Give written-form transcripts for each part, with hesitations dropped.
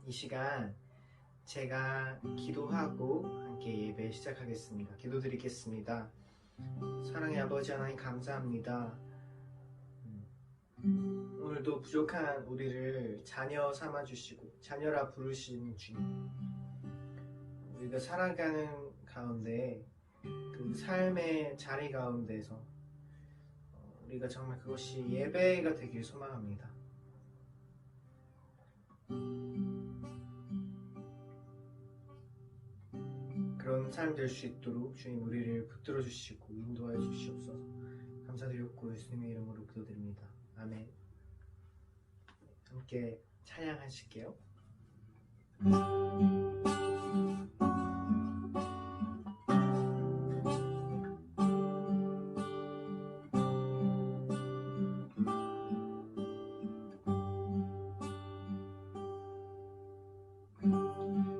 이 시간 제가 기도하고 함께 예배 시작하겠습니다. 기도드리겠습니다. 사랑의 아버지 하나님 감사합니다. 오늘도 부족한 우리를 자녀 삼아주시고 자녀라 부르신 주님, 우리가 살아가는 가운데 그 삶의 자리 가운데서 우리가 정말 그것이 예배가 되길 소망합니다. 그런 삶 될 수 있도록 주님 우리를 붙들어 주시고 인도하여 주시옵소서. 감사드렸고 예수님의 이름으로 기도드립니다. 아멘. 함께 찬양하실게요.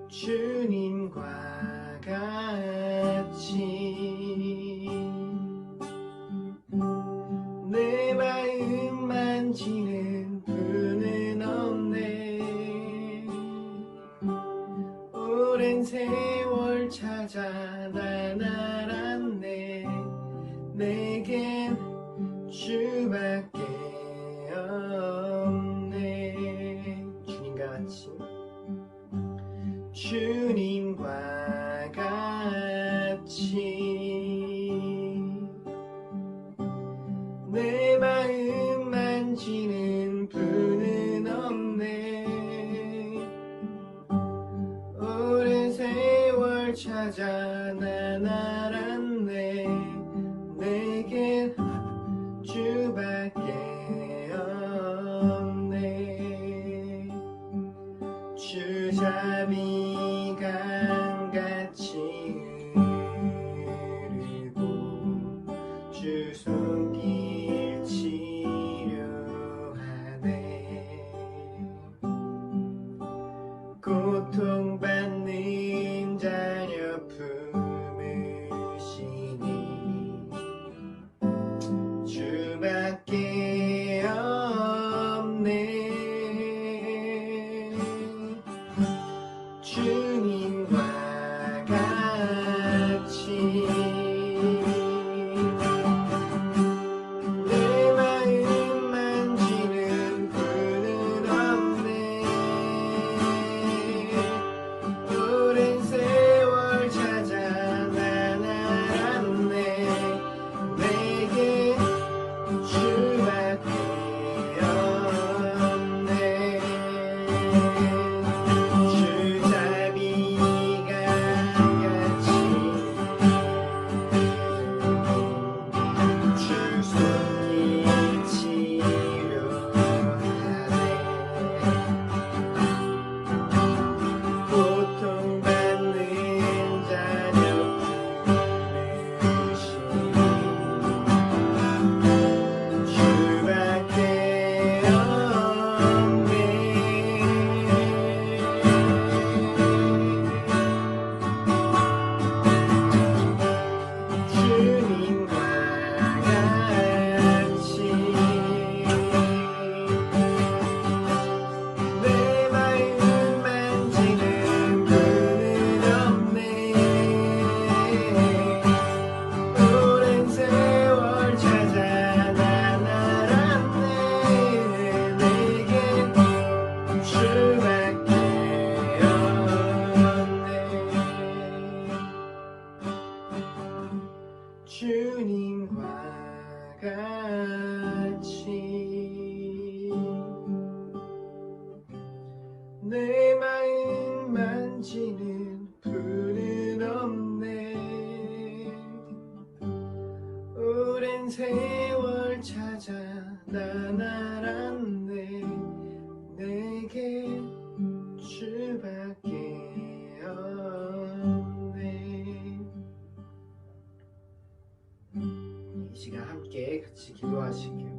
주님과 같이 내 마음 만지는 분은 없네. 오랜 세월 찾아 날 알았네. 내겐 주밖에 없네. 주님과 같이 주님과 같이 내 마음 만지는 분은 없네. 오랜 세월 찾아 난 알았네. 내겐 주밖에 없네. 주자비 강같이 흐르고 주 손길 치료하네. 고통받는 자녀 품으시니 주밖에 없네. 주님과 같이 내 마음 만지는 분은 없네. 오랜 세월 찾아 난 알았네. 내게 주밖에 없네. 주님과 같이 내 마음 만지는 분은 없네. 오랜 세월 찾아 난 알았네. 내게 주밖에 없네. 이 시간 함께 같이 기도하실게요.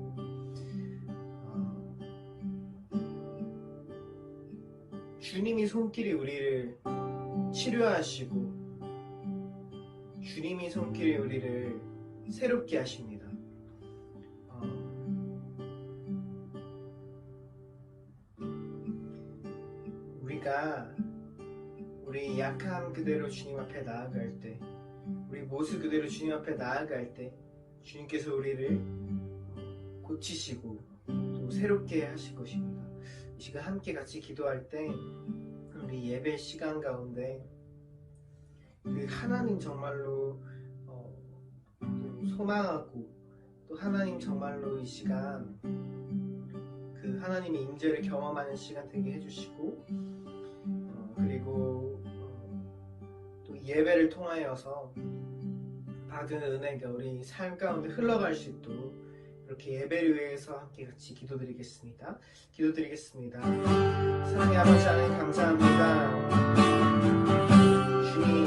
주님이 손길이 우리를 치료하시고 주님이 손길이 우리를 새롭게 하십니다. 우리가 우리 약함 그대로 주님 앞에 나아갈 때, 우리 모습 그대로 주님 앞에 나아갈 때 주님께서 우리를 고치시고 또 새롭게 하실 것입니다. 이 시간 함께 같이 기도할 때 우리 예배 시간 가운데 그 하나님 정말로 소망하고 또 하나님 정말로 이 시간 그 하나님의 임재를 경험하는 시간 되게 해주시고 그리고 또 예배를 통하여서 받은 은혜가 우리 삶 가운데 흘러갈 수 있도록 이렇게 예배를 위해서 함께 같이 기도드리겠습니다. 사랑의 아버지 하나님 감사합니다. 주님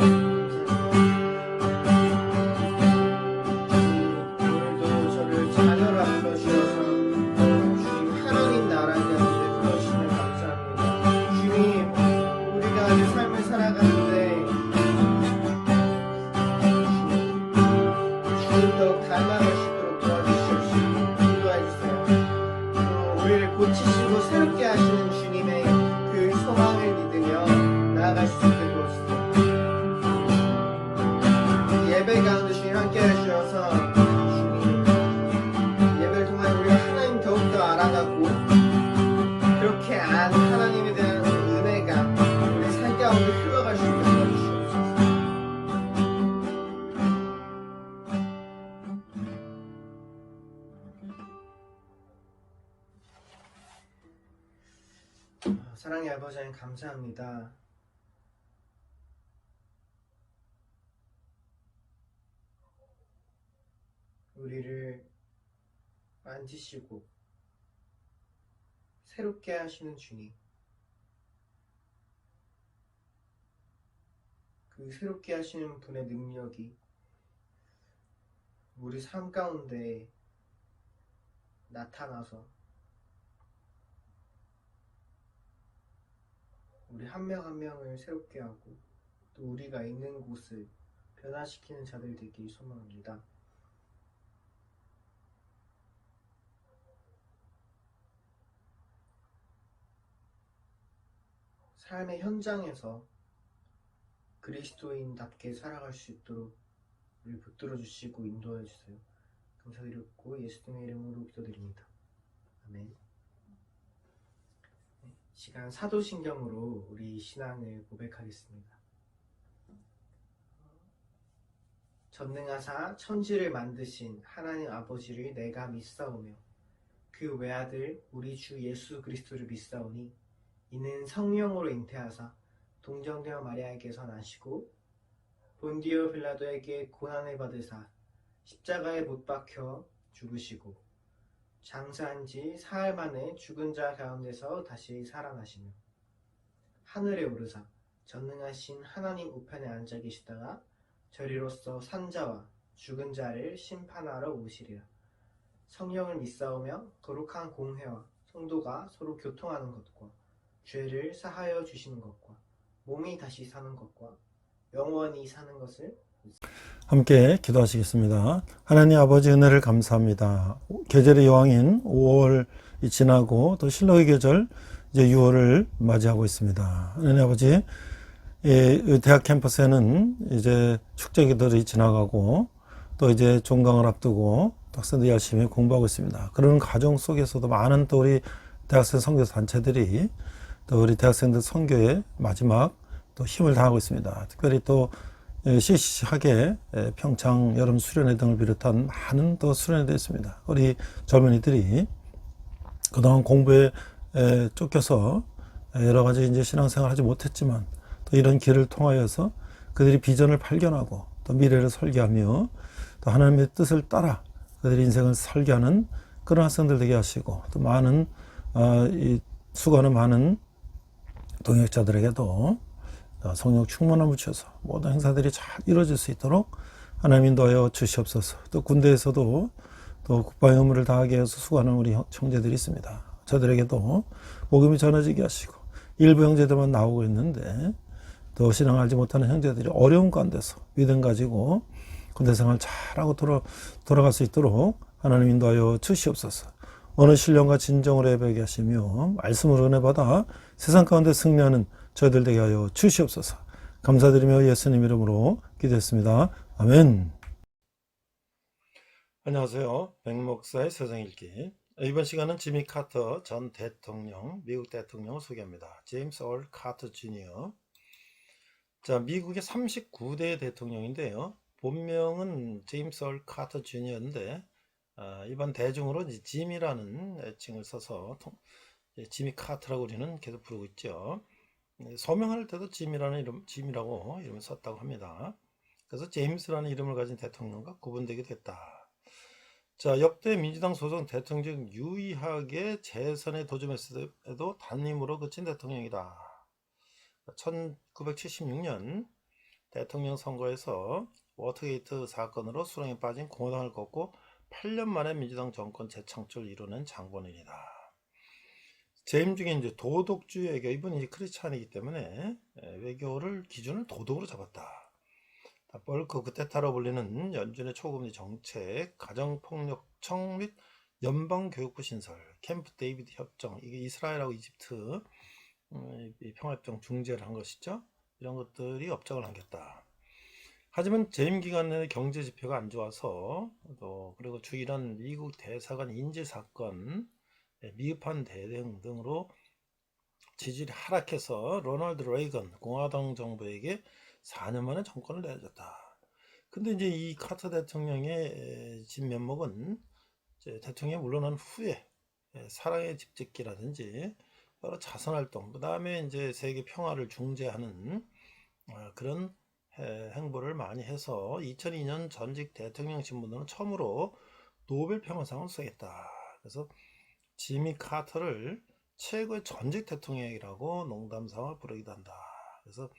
오늘도 저를 자녀로 불러주셔서 주님 하나님 나라 가운데 불러주시면 감사합니다. 주님 우리가 이 삶을 살아가는데 주님 더욱 닮아갈 수 있도록 도와주시옵시고 인도해주세요. 또 우리를 고치시고 새롭게 하시는 주님의 그 소망을 믿으며 나아갈 수 있게 도와주세요. 예배 가운데 주님 함께 해주셔서 주님 예배를 통해 우리가 하나님 더욱더 알아가고 그렇게 안 하나님에 대한 은혜가 우리 삶 가운데 흘러갈 수 있게 도와주시옵소서. 사랑의 아버지 하나님 감사합니다. 우리를 만지시고 새롭게 하시는 주님, 그 새롭게 하시는 분의 능력이 우리 삶 가운데 나타나서 우리 한 명 한 명을 새롭게 하고 또 우리가 있는 곳을 변화시키는 자들 되길 소망합니다. 삶의 현장에서 그리스도인답게 살아갈 수 있도록 우리를 붙들어 주시고 인도해 주세요. 감사드렸고 예수님의 이름으로 기도드립니다. 아멘. 시간 사도신경으로 우리 신앙을 고백하겠습니다. 전능하사 천지를 만드신 하나님 아버지를 내가 믿사오며 그 외아들 우리 주 예수 그리스도를 믿사오니 이는 성령으로 잉태하사 동정되어 마리아에게서 나시고 본디오 빌라도에게 고난을 받으사 십자가에 못 박혀 죽으시고 장사한 지 사흘 만에 죽은 자 가운데서 다시 살아나시며 하늘에 오르사 전능하신 하나님 우편에 앉아 계시다가 저리로서 산자와 죽은 자를 심판하러 오시리라. 성령을 믿사오며 거룩한 공회와 성도가 서로 교통하는 것과 죄를 사하여 주시는 것과 몸이 다시 사는 것과 영원히 사는 것을 함께 기도하시겠습니다. 하나님 아버지 은혜를 감사합니다. 계절의 여왕인 5월이 지나고 또 신로의 계절 이제 6월을 맞이하고 있습니다. 하나님 아버지 대학 캠퍼스에는 이제 축제기들이 지나가고 또 이제 종강을 앞두고 학생들이 열심히 공부하고 있습니다. 그런 과정 속에서도 많은 또 우리 대학생 선교 단체들이 또 우리 대학생들 선교에 마지막 또 힘을 다하고 있습니다. 특별히 또 시시하게 평창 여름 수련회 등을 비롯한 많은 또 수련회도 있습니다. 우리 젊은이들이 그동안 공부에 쫓겨서 여러 가지 이제 신앙생활을 하지 못했지만 또 이런 길을 통하여서 그들이 비전을 발견하고 또 미래를 설계하며 또 하나님의 뜻을 따라 그들의 인생을 설계하는 그런 학생들 되게 하시고 또 많은 수고하는 많은 동역자들에게도 성령 충만함을 주셔서 모든 행사들이 잘 이루어질 수 있도록 하나님 인도하여 주시옵소서. 또 군대에서도 또 국방의 의무를 다하게 해서 수고하는 우리 형제들이 있습니다. 저들에게도 복음이 전해지게 하시고 일부 형제들만 나오고 있는데 또 신앙을 알지 못하는 형제들이 어려운 가운데서 믿음 가지고 군대 생활 잘하고 돌아갈 수 있도록 하나님 인도하여 주시옵소서. 오늘 신령과 진정으로 예배하게 하시며 말씀으로 은혜 받아 세상 가운데 승리하는 저희들 되게 하여 주시옵소서. 감사드리며 예수님 이름으로 기도했습니다. 아멘. 안녕하세요. 백목사의 세상읽기. 이번 시간은 지미 카터 전 대통령, 미국 대통령을 소개합니다. 제임스 올 카터 주니어. 자, 미국의 39대 대통령인데요. 본명은 제임스 올 카터 주니어인데 이번 대중으로 이제 짐이라는 애칭을 써서 지미 카터라고 우리는 계속 부르고 있죠. 서명할 때도 짐이라고 이름을 썼다고 합니다. 그래서 제임스라는 이름을 가진 대통령과 구분되게 됐다. 자, 역대 민주당 소속 대통령 유일하게 재선에 도전했을 때도 단임으로 그친 대통령이다. 1976년 대통령 선거에서 워터게이트 사건으로 수렁에 빠진 공화당을 꺾고 8년 만에 민주당 정권 재창출을 이뤄낸 장본인이다. 재임 중에 이제 도덕주의 외교, 이분이 크리스찬이기 때문에 외교를 기준을 도덕으로 잡았다. 벌크 그테타로 불리는 연준의 초금리 정책, 가정폭력청 및 연방교육부 신설, 캠프 데이비드 협정, 이게 이스라엘하고 이집트 평화협정 중재를 한 것이죠. 이런 것들이 업적을 남겼다. 하지만 재임 기간 내에 경제 지표가 안 좋아서 그리고 주일한 미국 대사관 인질 사건, 미흡한 대응 등으로 지지율이 하락해서 로널드 레이건 공화당 정부에게 4년 만에 정권을 내줬다. 근데 이제 이 카터 대통령의 진면목은 대통령이 물러난 후에 사랑의 집짓기라든지 여러 자선활동, 그 다음에 이제 세계 평화를 중재하는 그런 행보를 많이 해서 2002년 전직 대통령 신분으로는 처음으로 노벨 평화상을 수상했다. 그래서 지미 카터를 최고의 전직 대통령이라고 농담삼아 부르기도 한다. 그래서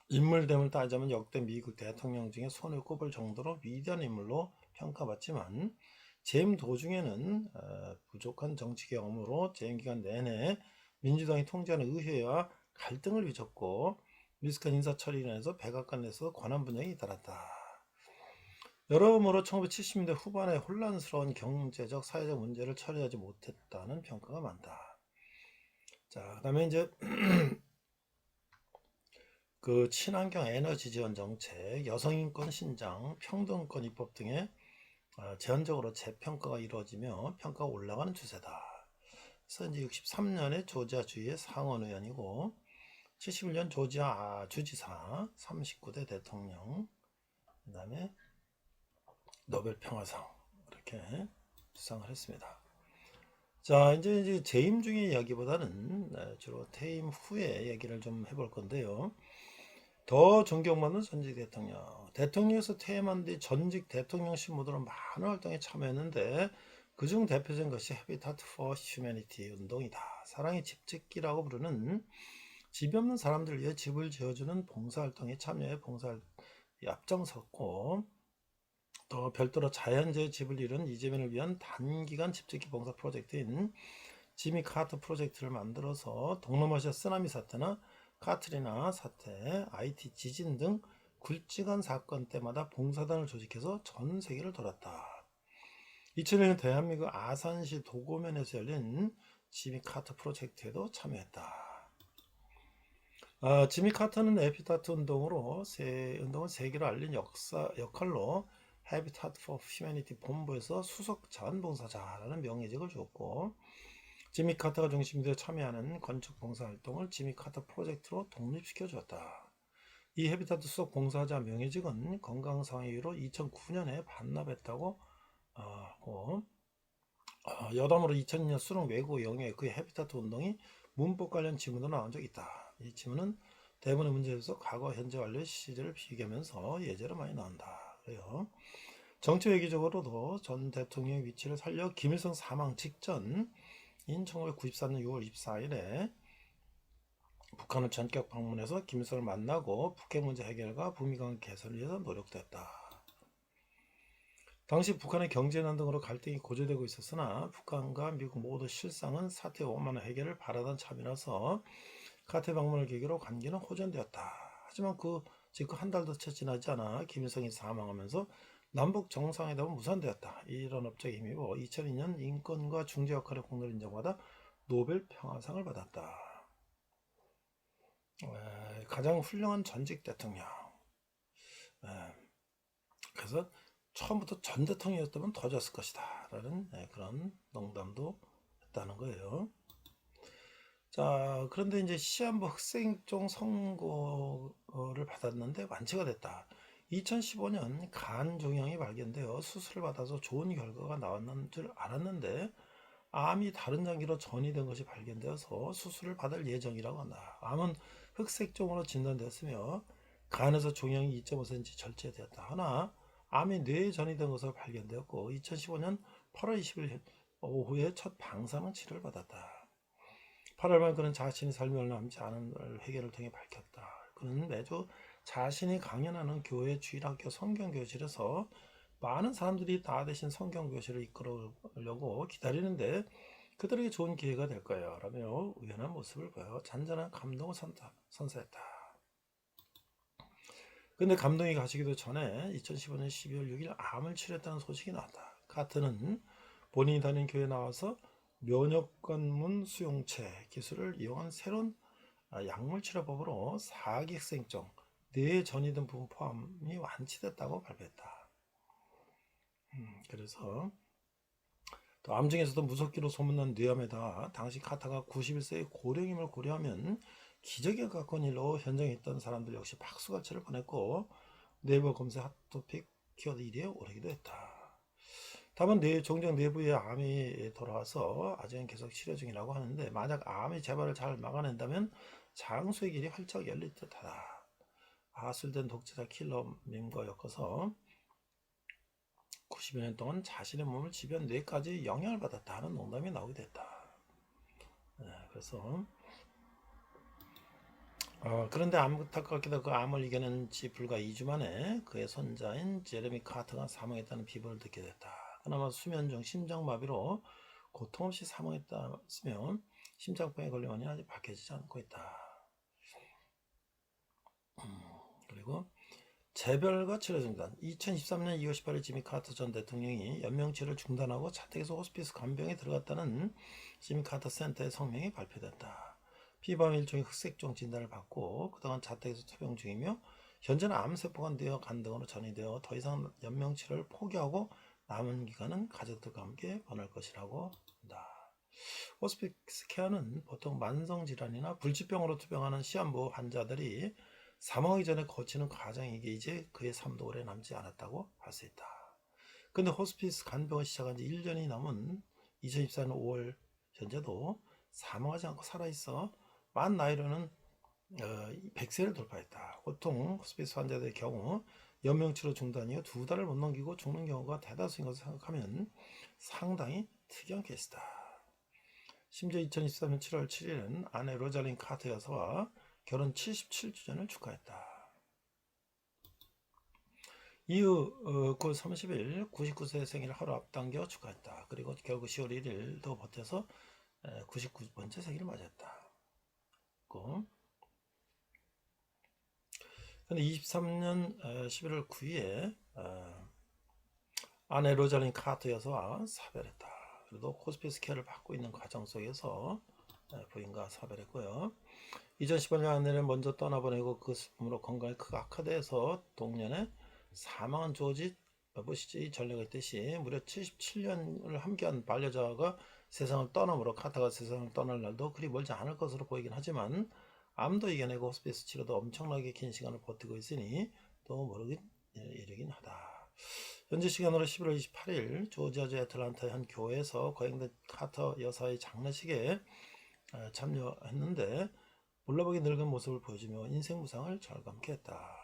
인물됨을 따지자면 역대 미국 대통령 중에 손에 꼽을 정도로 위대한 인물로 평가받지만 재임 도중에는 부족한 정치 경험으로 재임 기간 내내 민주당이 통제하는 의회와 갈등을 빚었고 미숙한 인사 처리로 인해서 백악관 내에서 권한 분쟁이 잇따랐다. 여러모로 1970년대 후반에 혼란스러운 경제적, 사회적 문제를 처리하지 못했다는 평가가 많다. 자, 그 다음에 이제 그 친환경 에너지 지원 정책, 여성인권 신장, 평등권 입법 등의 제한적으로 재평가가 이루어지며 평가가 올라가는 추세다. 그래서 이제 63년에 조지아주의 상원 의원이고 71년 조지아 주지사, 39대 대통령, 그 다음에 노벨 평화상 이렇게 수상을 했습니다. 자, 이제 재임 중의 이야기보다는 주로 퇴임 후의 얘기를 좀 해볼 건데요. 더 존경받는 전직 대통령에서 퇴임한 뒤 전직 대통령 신분으로 많은 활동에 참여했는데 그중 대표적인 것이 Habitat for Humanity 운동이다. 사랑의 집짓기라고 부르는 집이 없는 사람들 위해 집을 지어주는 봉사활동에 참여해 봉사에 앞장섰고 또 별도로 자연재해 집을 이룬 이재민을 위한 단기간 집짓기 봉사 프로젝트인 지미 카터 프로젝트를 만들어서 동남아시아 쓰나미 사태나 카트리나 사태, IT 지진 등 굵직한 사건 때마다 봉사단을 조직해서 전 세계를 돌았다. 2000년 대한민국 아산시 도고면에서 열린 지미 카터 프로젝트에도 참여했다. 지미 카터는 에피타트 운동을 세계로 알린 역할로 Habitat for Humanity 본부에서 수석 자원봉사자라는 명예직을 주었고 지미 카터가 중심이 되어 참여하는 건축 봉사활동을 지미 카터 프로젝트로 독립시켜 주었다. 이 헤비타트 수석 봉사자 명예직은 건강상의 이유로 2009년에 반납했다고 하고 여담으로 2002년 수능 외고 영예 그 헤비타트 운동이 문법 관련 지문도 나온 적이 있다. 이 지문은 대부분의 문제에서 과거 현재 완료의 시제를 비교하면서 예제로 많이 나온다. 그래요. 정치외교적으로도 전 대통령의 위치를 살려 김일성 사망 직전인 1994년 6월 24일에 북한을 전격 방문해서 김일성을 만나고 북핵 문제 해결과 북미관계 개선을 위해서 노력됐다. 당시 북한의 경제난 등으로 갈등이 고조되고 있었으나 북한과 미국 모두 실상은 사태 원만한 해결을 바라던 참이라서 카테 방문을 계기로 관계는 호전되었다. 하지만 그 한 달도 채 지나지 않아 김일성이 사망하면서 남북 정상회담은 무산되었다. 이런 업적에 힘입어 2002년 인권과 중재 역할의 공로를 인정받아 노벨 평화상을 받았다. 가장 훌륭한 전직 대통령. 그래서 처음부터 전 대통령이었다면 더 좋았을 것이다 라는 그런 농담도 했다는 거예요. 자, 그런데 이제 시한부 흑색종 선고를 받았는데 완치가 됐다. 2015년 간 종양이 발견되어 수술을 받아서 좋은 결과가 나왔는 줄 알았는데 암이 다른 장기로 전이된 것이 발견되어서 수술을 받을 예정이라고 한다. 암은 흑색종으로 진단되었으며 간에서 종양이 2.5cm 절제되었다. 하나 암이 뇌에 전이된 것으로 발견되었고 2015년 8월 20일 오후에 첫 방사능 치료를 받았다. 8월 말 그는 자신이 삶을 남지 않은 회개를 통해 밝혔다. 그는 매주 자신이 강연하는 교회 주일학교 성경교실에서 많은 사람들이 나 대신 성경교실을 이끌어려고 기다리는데 그들에게 좋은 기회가 될 거예요 라며 우연한 모습을 보여 잔잔한 감동을 선사했다. 근데 감동이 가시기도 전에 2015년 12월 6일 암을 치료했다는 소식이 나왔다. 카트는 본인이 다니는 교회에 나와서 면역관문 수용체 기술을 이용한 새로운 약물 치료법으로 사기생종, 뇌에 전이된 부분 포함이 완치됐다고 발표했다. 그래서 또 암 중에서도 무섭기로 소문난 뇌암에다 당시 카타가 91세의 고령임을 고려하면 기적에 가까운 일로 현장에 있던 사람들 역시 박수갈채를 보냈고 네이버 검색 핫토픽 키워드 1위에 오르기도 했다. 다만 종종 내부에 암이 돌아와서 아직은 계속 치료 중이라고 하는데 만약 암의 재발을 잘 막아낸다면 장수의 길이 활짝 열릴 듯하다. 아술된 독재자 킬러 밈과 엮어서 90여 년 동안 자신의 몸을 지배한 뇌까지 영향을 받았다 하는 농담이 나오게 됐다. 그래서 그런데 안타깝게도 그 암을 이겨낸 지 불과 2주 만에 그의 손자인 제레미 카터가 사망했다는 비보를 듣게 됐다. 그나마 수면 중 심장마비로 고통 없이 사망했다으며 심장병에 걸린 원인은 아직 밝혀지지 않고 있다. 그리고 재별과 치료 중단. 2013년 2월 18일 지미 카터 전 대통령이 연명치료를 중단하고 자택에서 호스피스 간병에 들어갔다는 지미 카터 센터의 성명이 발표됐다. 피부암 일종의 흑색종 진단을 받고 그동안 자택에서 투병 중이며 현재는 암세포가 뇌와 간 등으로 전이되어 더 이상 연명치료를 포기하고 남은 기간은 가족들과 함께 보낼 것이라고 한다. 호스피스 케어는 보통 만성질환이나 불치병으로 투병하는 시한부 환자들이 사망하기 전에 거치는 과정이기에 이제 그의 삶도 오래 남지 않았다고 할 수 있다. 근데 호스피스 간병을 시작한 지 1년이 넘은 2014년 5월 현재도 사망하지 않고 살아있어 만 나이로는 100세를 돌파했다. 보통 호스피스 환자들의 경우 연명치료 중단 이후 2달을 못 넘기고 죽는 경우가 대다수인 것을 생각하면 상당히 특이한 케이스다. 심지어 2023년 7월 7일은 아내 로잘린 카터 여사와 결혼 77주년을 축하했다. 이후 9월 30일 99세 생일을 하루 앞당겨 축하했다. 그리고 결국 10월 1일도 버텨서 99번째 생일을 맞았다. 근데 23년 11월 9일에 아내 로잘린 카터 여사와 사별했다. 그래도 호스피스 케어를 받고 있는 과정 속에서 부인과 사별했고요. 2015년 아내를 먼저 떠나보내고 그 슬픔으로 건강이 크게 악화돼서 동년에 사망한 조지 부시의 전례가 있듯이 무려 77년을 함께한 반려자가 세상을 떠나므로 카타가 세상을 떠날 날도 그리 멀지 않을 것으로 보이긴 하지만 암도 이겨내고 호스피스 치료도 엄청나게 긴 시간을 버티고 있으니 또 모르긴 이르긴 하다. 현지 시간으로 11월 28일 조지아주 애틀란타의 한 교회에서 거행된 카터 여사의 장례식에 참여했는데 몰라보기 늙은 모습을 보여주며 인생 무상을 절감케 했다.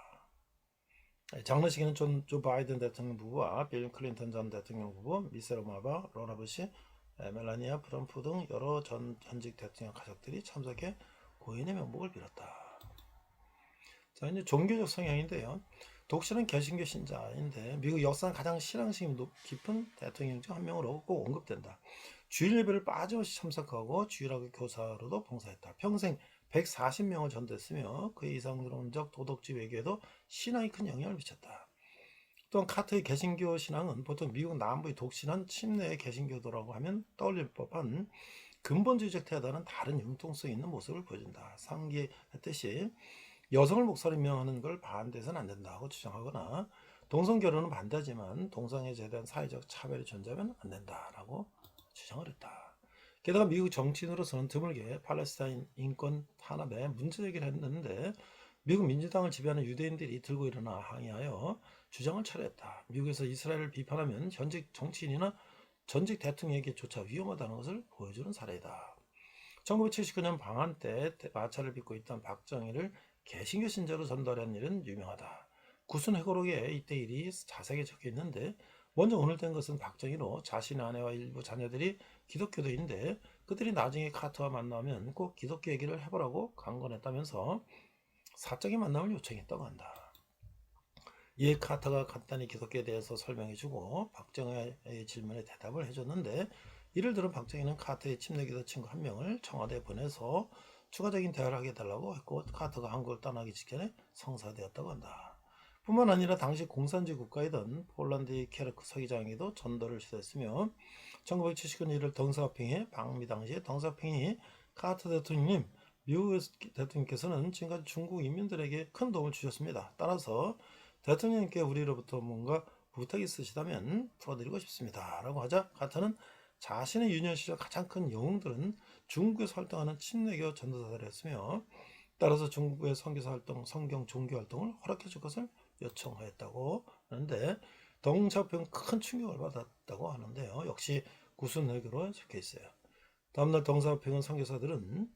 장례식에는 조 바이든 대통령 부부와 빌 클린턴 전 대통령 부부, 미셀 오바마, 로라 부시, 멜라니아 트럼프 등 여러 전직 대통령 가족들이 참석해 고인의 명복을 빌었다. 자, 이제 종교적 성향인데요. 독실은 개신교 신자인데 미국 역사상 가장 신앙심이 깊은 대통령 중 한 명으로 꼭 언급된다. 주일 예배를 빠짐없이 참석하고 주일학교 교사로도 봉사했다. 평생 140명을 전도했으며 그의 이상론적 도덕주의 외교에도 신앙이 큰 영향을 미쳤다. 또한 카트의 개신교 신앙은 보통 미국 남부의 독실한 침례의 개신교도라고 하면 떠올릴 법한 근본주의적 태도와는 다른 융통성 있는 모습을 보여준다. 상기했듯이 여성을 목사로 임명하는 걸 반대해서는 안 된다고 주장하거나 동성결혼은 반대하지만 동성애자에 대한 사회적 차별이 존재하면 안 된다라고 주장을 했다. 게다가 미국 정치인으로서는 드물게 팔레스타인 인권 탄압에 문제제기를 했는데 미국 민주당을 지배하는 유대인들이 들고 일어나 항의하여 주장을 철회했다. 미국에서 이스라엘을 비판하면 현직 정치인이나 전직 대통령에게조차 위험하다는 것을 보여주는 사례이다. 1979년 방한 때 마차를 빚고 있던 박정희를 개신교 신자로 전달한 일은 유명하다. 구순 회고록에 이때 일이 자세하게 적혀 있는데 먼저 오늘 된 것은 박정희로 자신의 아내와 일부 자녀들이 기독교도인데 그들이 나중에 카트와 만나면 꼭 기독교 얘기를 해보라고 강권했다면서 사적인 만남을 요청했다고 한다. 이에 카터가 간단히 기독교에 대해서 설명해주고 박정희의 질문에 대답을 해줬는데 이를 들은 박정희는 카터의 침례기도 친구 한 명을 청와대에 보내서 추가적인 대화를 하게 해달라고 했고 카터가 한국을 떠나기 직전에 성사되었다고 한다. 뿐만 아니라 당시 공산주의 국가이던 폴란드의 케르크 서기장에게도 전도를 시도했으며 1979년 1월 덩사핑의 방미 당시에 덩사핑이 카터 대통령님, 미국 대통령께서는 지금까지 중국 인민들에게 큰 도움을 주셨습니다. 따라서 대통령님께 우리로부터 뭔가 부탁이 있으시다면 풀어드리고 싶습니다. 라고 하자 카터는 자신의 유년 시절 가장 큰 영웅들은 중국에서 활동하는 침례교 전도사들이었으며 따라서 중국의 선교사 활동, 성경 종교 활동을 허락해 줄 것을 요청하였다고 하는데 덩샤평 큰 충격을 받았다고 하는데요. 역시 구순회교로 적혀 있어요. 다음날 덩샤평은 선교사들은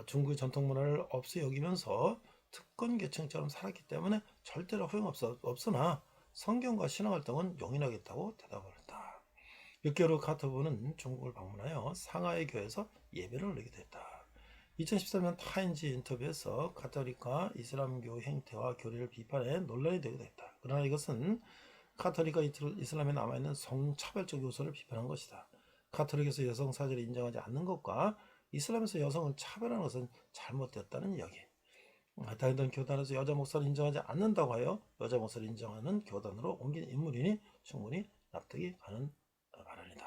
중국의 전통 문화를 없이 여기면서 특권 계층처럼 살았기 때문에 절대로 허용없으나 성경과 신앙활동은 용인하겠다고 대답을 했다. 6개월 후 카터부는 중국을 방문하여 상하이 교회에서 예배를 올리게 됐다. 2013년 타임지 인터뷰에서 가톨릭과 이슬람교 행태와 교리를 비판해 논란이 되기도 했다. 그러나 이것은 가톨릭과 이슬람에 남아있는 성차별적 요소를 비판한 것이다. 가톨릭에서 여성 사제를 인정하지 않는 것과 이슬람에서 여성을 차별하는 것은 잘못되었다는 이야기. 다른 교단에서 여자 목사를 인정하지 않는다고 하여 여자 목사를 인정하는 교단으로 옮긴 인물이니 충분히 납득이 가는 발언이다.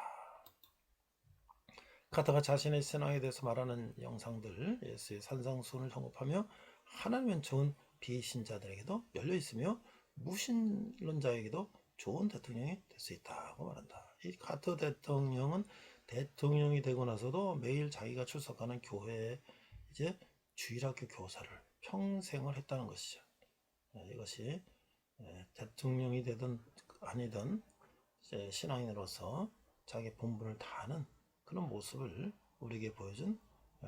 카터가 자신의 신앙에 대해서 말하는 영상들, 예수의 산상수훈을 언급하며 하나님의 은총은 비신자들에게도 열려있으며 무신론자에게도 좋은 대통령이 될 수 있다고 말한다. 이 카터 대통령은 대통령이 되고 나서도 매일 자기가 출석하는 교회에 이제 주일학교 교사를 평생을 했다는 것이죠. 이것이 대통령이 되든 아니든 신앙인으로서 자기 본분을 다하는 그런 모습을 우리에게 보여준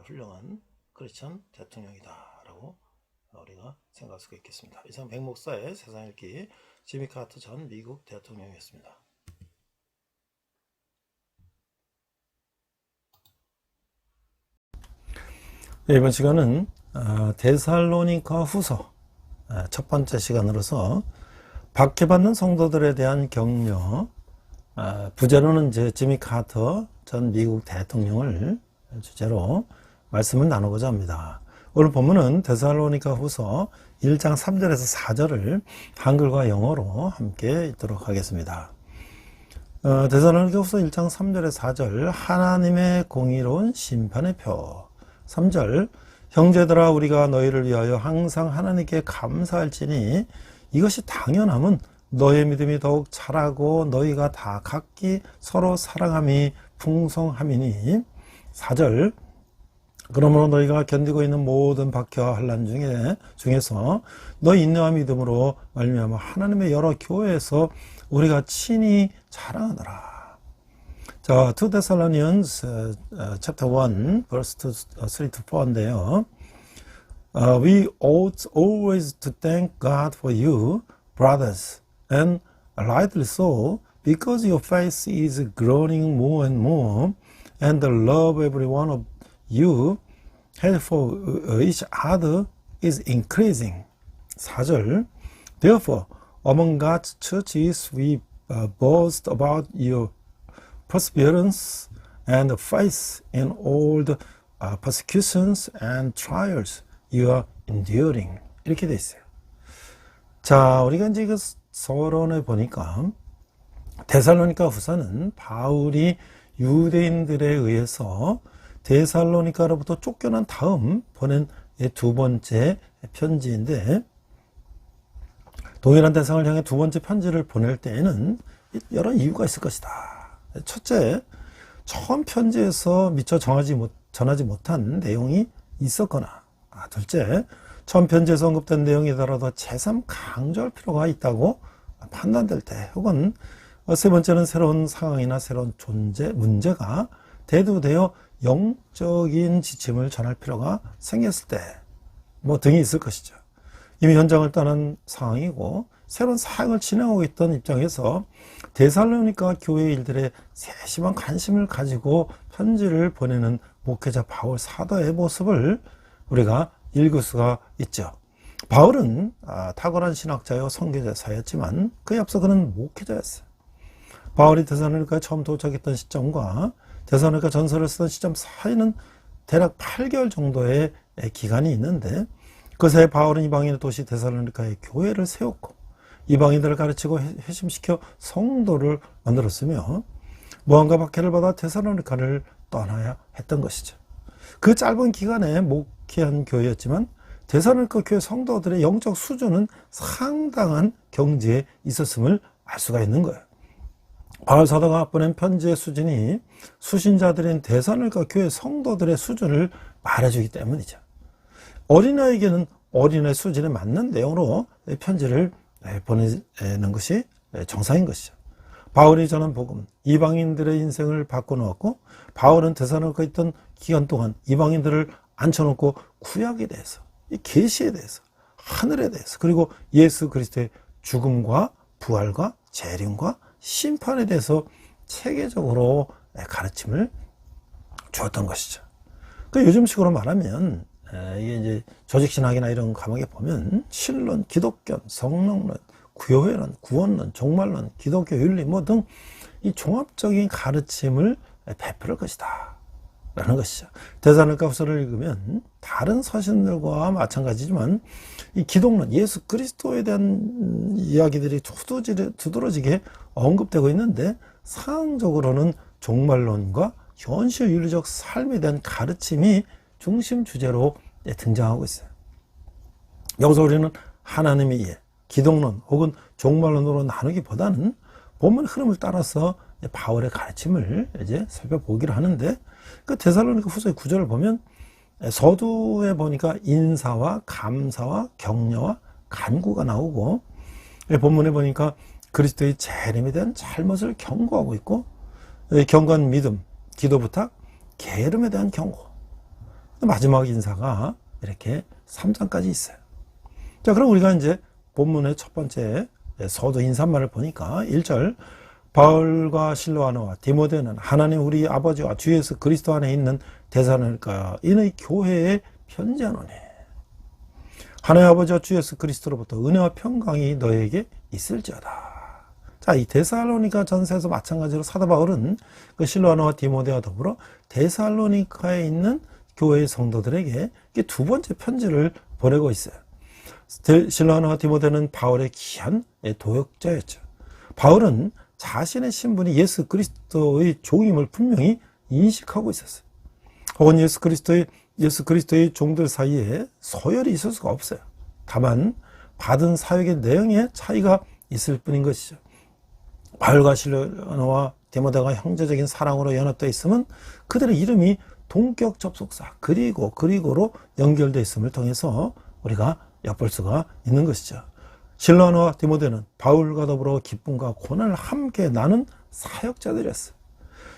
훌륭한 크리스천 대통령이다라고 우리가 생각할 수가 있겠습니다. 이상 백목사의 세상 읽기 지미 카터 전 미국 대통령이었습니다. 이번 시간은 데살로니가 후서 첫 번째 시간으로서 박해받는 성도들에 대한 격려, 부제로는 이제 지미 카터 전 미국 대통령을 주제로 말씀을 나누고자 합니다. 오늘 본문은 데살로니가 후서 1장 3절에서 4절을 한글과 영어로 함께 읽도록 하겠습니다. 데살로니가 후서 1장 3절에서 4절 하나님의 공의로운 심판의 표. 3절 형제들아 우리가 너희를 위하여 항상 하나님께 감사할지니 이것이 당연함은 너의 믿음이 더욱 자라고 너희가 다 각기 서로 사랑함이 풍성함이니. 4절 그러므로 너희가 견디고 있는 모든 박해와 환난 중에서 너희 인내와 믿음으로 말미암아 하나님의 여러 교회에서 우리가 친히 자랑하노라. 자, 2 Thessalonians chapter 1 verse 3 to 4인데요. We ought always to thank God for you, brothers, and rightly so, because your faith is growing more and more, and the love every one of you have for each other is increasing. 4절 Therefore, among God's churches we boast about your perseverance and faith in all the persecutions and trials you are enduring. 이렇게 돼 있어요. 자, 우리가 이제 서론에 보니까 데살로니가 후서는 바울이 유대인들에 의해서 데살로니가로부터 쫓겨난 다음 보낸 두 번째 편지인데, 동일한 대상을 향해 두 번째 편지를 보낼 때에는 여러 이유가 있을 것이다. 첫째, 처음 편지에서 미처 전하지 못한 내용이 있었거나, 둘째, 처음 편지에서 언급된 내용이더라도 재삼 강조할 필요가 있다고 판단될 때, 혹은 세 번째는 새로운 상황이나 새로운 문제가 대두되어 영적인 지침을 전할 필요가 생겼을 때 등이 있을 것이죠. 이미 현장을 떠난 상황이고 새로운 사역을 진행하고 있던 입장에서 데살로니가 교회 일들에 세심한 관심을 가지고 편지를 보내는 목회자 바울 사도의 모습을 우리가 읽을 수가 있죠. 바울은 탁월한 신학자요 선교사였지만 그에 앞서 그는 목회자였어요. 바울이 데살로니가에 처음 도착했던 시점과 데살로니가 전서를 쓰던 시점 사이는 대략 8개월 정도의 기간이 있는데, 그 사이에 바울은 이방인의 도시 데살로니가에 교회를 세웠고 이방인들을 가르치고 회심시켜 성도를 만들었으며 모함과 박해를 받아 데살로니가를 떠나야 했던 것이죠. 그 짧은 기간에 목회한 교회였지만 데살로니가 교회 성도들의 영적 수준은 상당한 경지에 있었음을 알 수가 있는 거예요. 바울 사도가 보낸 편지의 수준이 수신자들인 데살로니가 교회 성도들의 수준을 말해주기 때문이죠. 어린아이에게는 어린아이 수준에 맞는 내용으로 편지를 보내는 것이 정상인 것이죠. 바울이 전한 복음, 이방인들의 인생을 바꿔놓았고, 바울은 데살로니가에 있던 기간 동안 이방인들을 앉혀놓고 구약에 대해서, 이 계시에 대해서, 하늘에 대해서, 그리고 예수 그리스도의 죽음과 부활과 재림과 심판에 대해서 체계적으로 가르침을 주었던 것이죠. 요즘식으로 말하면 이게 이제 조직신학이나 이런 과목에 보면 신론, 기독교, 성령론, 교회론, 구원론, 종말론, 기독교 윤리 등 이 종합적인 가르침을 베풀 것이다 라는 것이죠. 데살로니가 후서를 읽으면 다른 서신들과 마찬가지지만 이 기독론, 예수 그리스도에 대한 이야기들이 두드러지게 언급되고 있는데, 상황적으로는 종말론과 현실 윤리적 삶에 대한 가르침이 중심 주제로 등장하고 있어요. 여기서 우리는 하나님의 이해, 기독론 혹은 종말론으로 나누기보다는 본문 흐름을 따라서 바울의 가르침을 이제 살펴보기로 하는데, 그 데살로니가 후서의 9절을 보면 서두에 보니까 인사와 감사와 격려와 간구가 나오고, 본문에 보니까 그리스도의 재림에 대한 잘못을 경고하고 있고, 경건 믿음, 기도 부탁, 게으름에 대한 경고, 마지막 인사가 이렇게 3장까지 있어요. 자, 그럼 우리가 이제 본문의 첫 번째 서두 인사말을 보니까 1절, 바울과 실로아노와 디모데는 하나님 우리 아버지와 주 예수 그리스도 안에 있는 데살로니가인의 교회에 편지하노니 하나님 아버지와 주 예수 그리스도로부터 은혜와 평강이 너에게 있을지어다. 자, 이 데살로니가 전서에서 마찬가지로 사도 바울은 그 실로아노와 디모데와 더불어 데살로니가에 있는 교회의 성도들에게 두 번째 편지를 보내고 있어요. 실로아노와 디모데는 바울의 귀한 도역자였죠. 바울은 자신의 신분이 예수 그리스도의 종임을 분명히 인식하고 있었어요. 혹은 예수 그리스도의 종들 사이에 서열이 있을 수가 없어요. 다만 받은 사역의 내용에 차이가 있을 뿐인 것이죠. 바울과 실로아노와 디모데가 형제적인 사랑으로 연합되어 있으면 그들의 이름이 동격 접속사 그리고로 연결되어 있음을 통해서 우리가 엿볼 수가 있는 것이죠. 실로아노와 디모데는 바울과 더불어 기쁨과 고난을 함께 나눈 사역자들이었어요.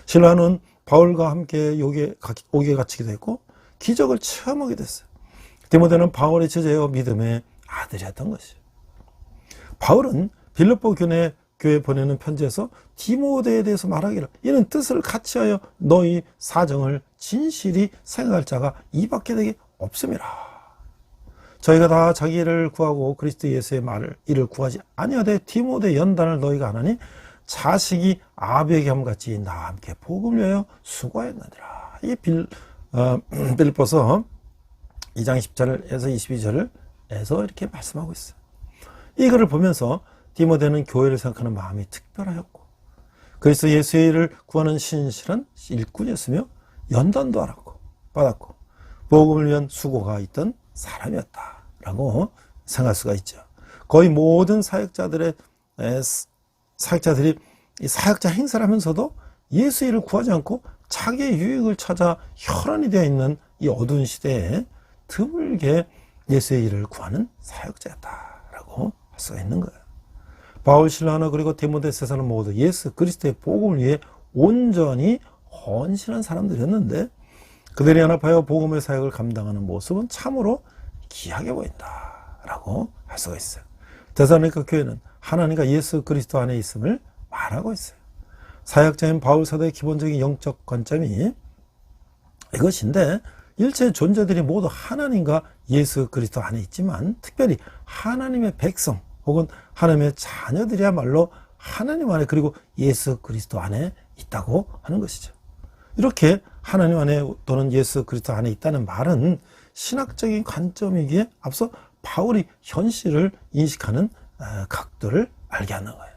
실로아노는 바울과 함께 옥에 갇히기도 했고 기적을 체험하게 됐어요. 디모데는 바울의 제자여 믿음의 아들이었던 것이죠. 바울은 빌립보 교회에 보내는 편지에서 디모데에 대해서 말하기를 이는 뜻을 같이하여 너희 사정을 진실이 생각할 자가 이밖에 되게 없음이라. 저희가 다 자기를 구하고 그리스도 예수의 이를 구하지 아니하되 디모데 연단을 너희가 안 하니 자식이 아비에게 함같이 나와 함께 복음을 위하여 수고하였느니라. 이 빌립보서 2장 10절에서 22절에서 이렇게 말씀하고 있어요. 이 글을 보면서 디모데는 교회를 생각하는 마음이 특별하였고 그래서 예수의 일을 구하는 신실한 일꾼이었으며 연단도 받았고 복음을 위한 수고가 있던 사람이었다라고 생각할 수가 있죠. 거의 모든 사역자들이 이 사역자 행사를 하면서도 예수의 일을 구하지 않고 자기의 유익을 찾아 혈안이 되어 있는 이 어두운 시대에 드물게 예수의 일을 구하는 사역자였다라고 할 수가 있는 거예요. 바울, 실라나 그리고 디모데, 세사는 모두 예수 그리스도의 복음을 위해 온전히 헌신한 사람들이었는데 그들이 연합하여 복음의 사역을 감당하는 모습은 참으로 귀하게 보인다라고 할 수가 있어요. 데살로니가 교회는 하나님과 예수 그리스도 안에 있음을 말하고 있어요. 사역자인 바울 사도의 기본적인 영적 관점이 이것인데 일체의 존재들이 모두 하나님과 예수 그리스도 안에 있지만 특별히 하나님의 백성 혹은 하나님의 자녀들이야말로 하나님 안에 그리고 예수 그리스도 안에 있다고 하는 것이죠. 이렇게 하나님 안에 또는 예수 그리스도 안에 있다는 말은 신학적인 관점이기에 앞서 바울이 현실을 인식하는 각도를 알게 하는 거예요.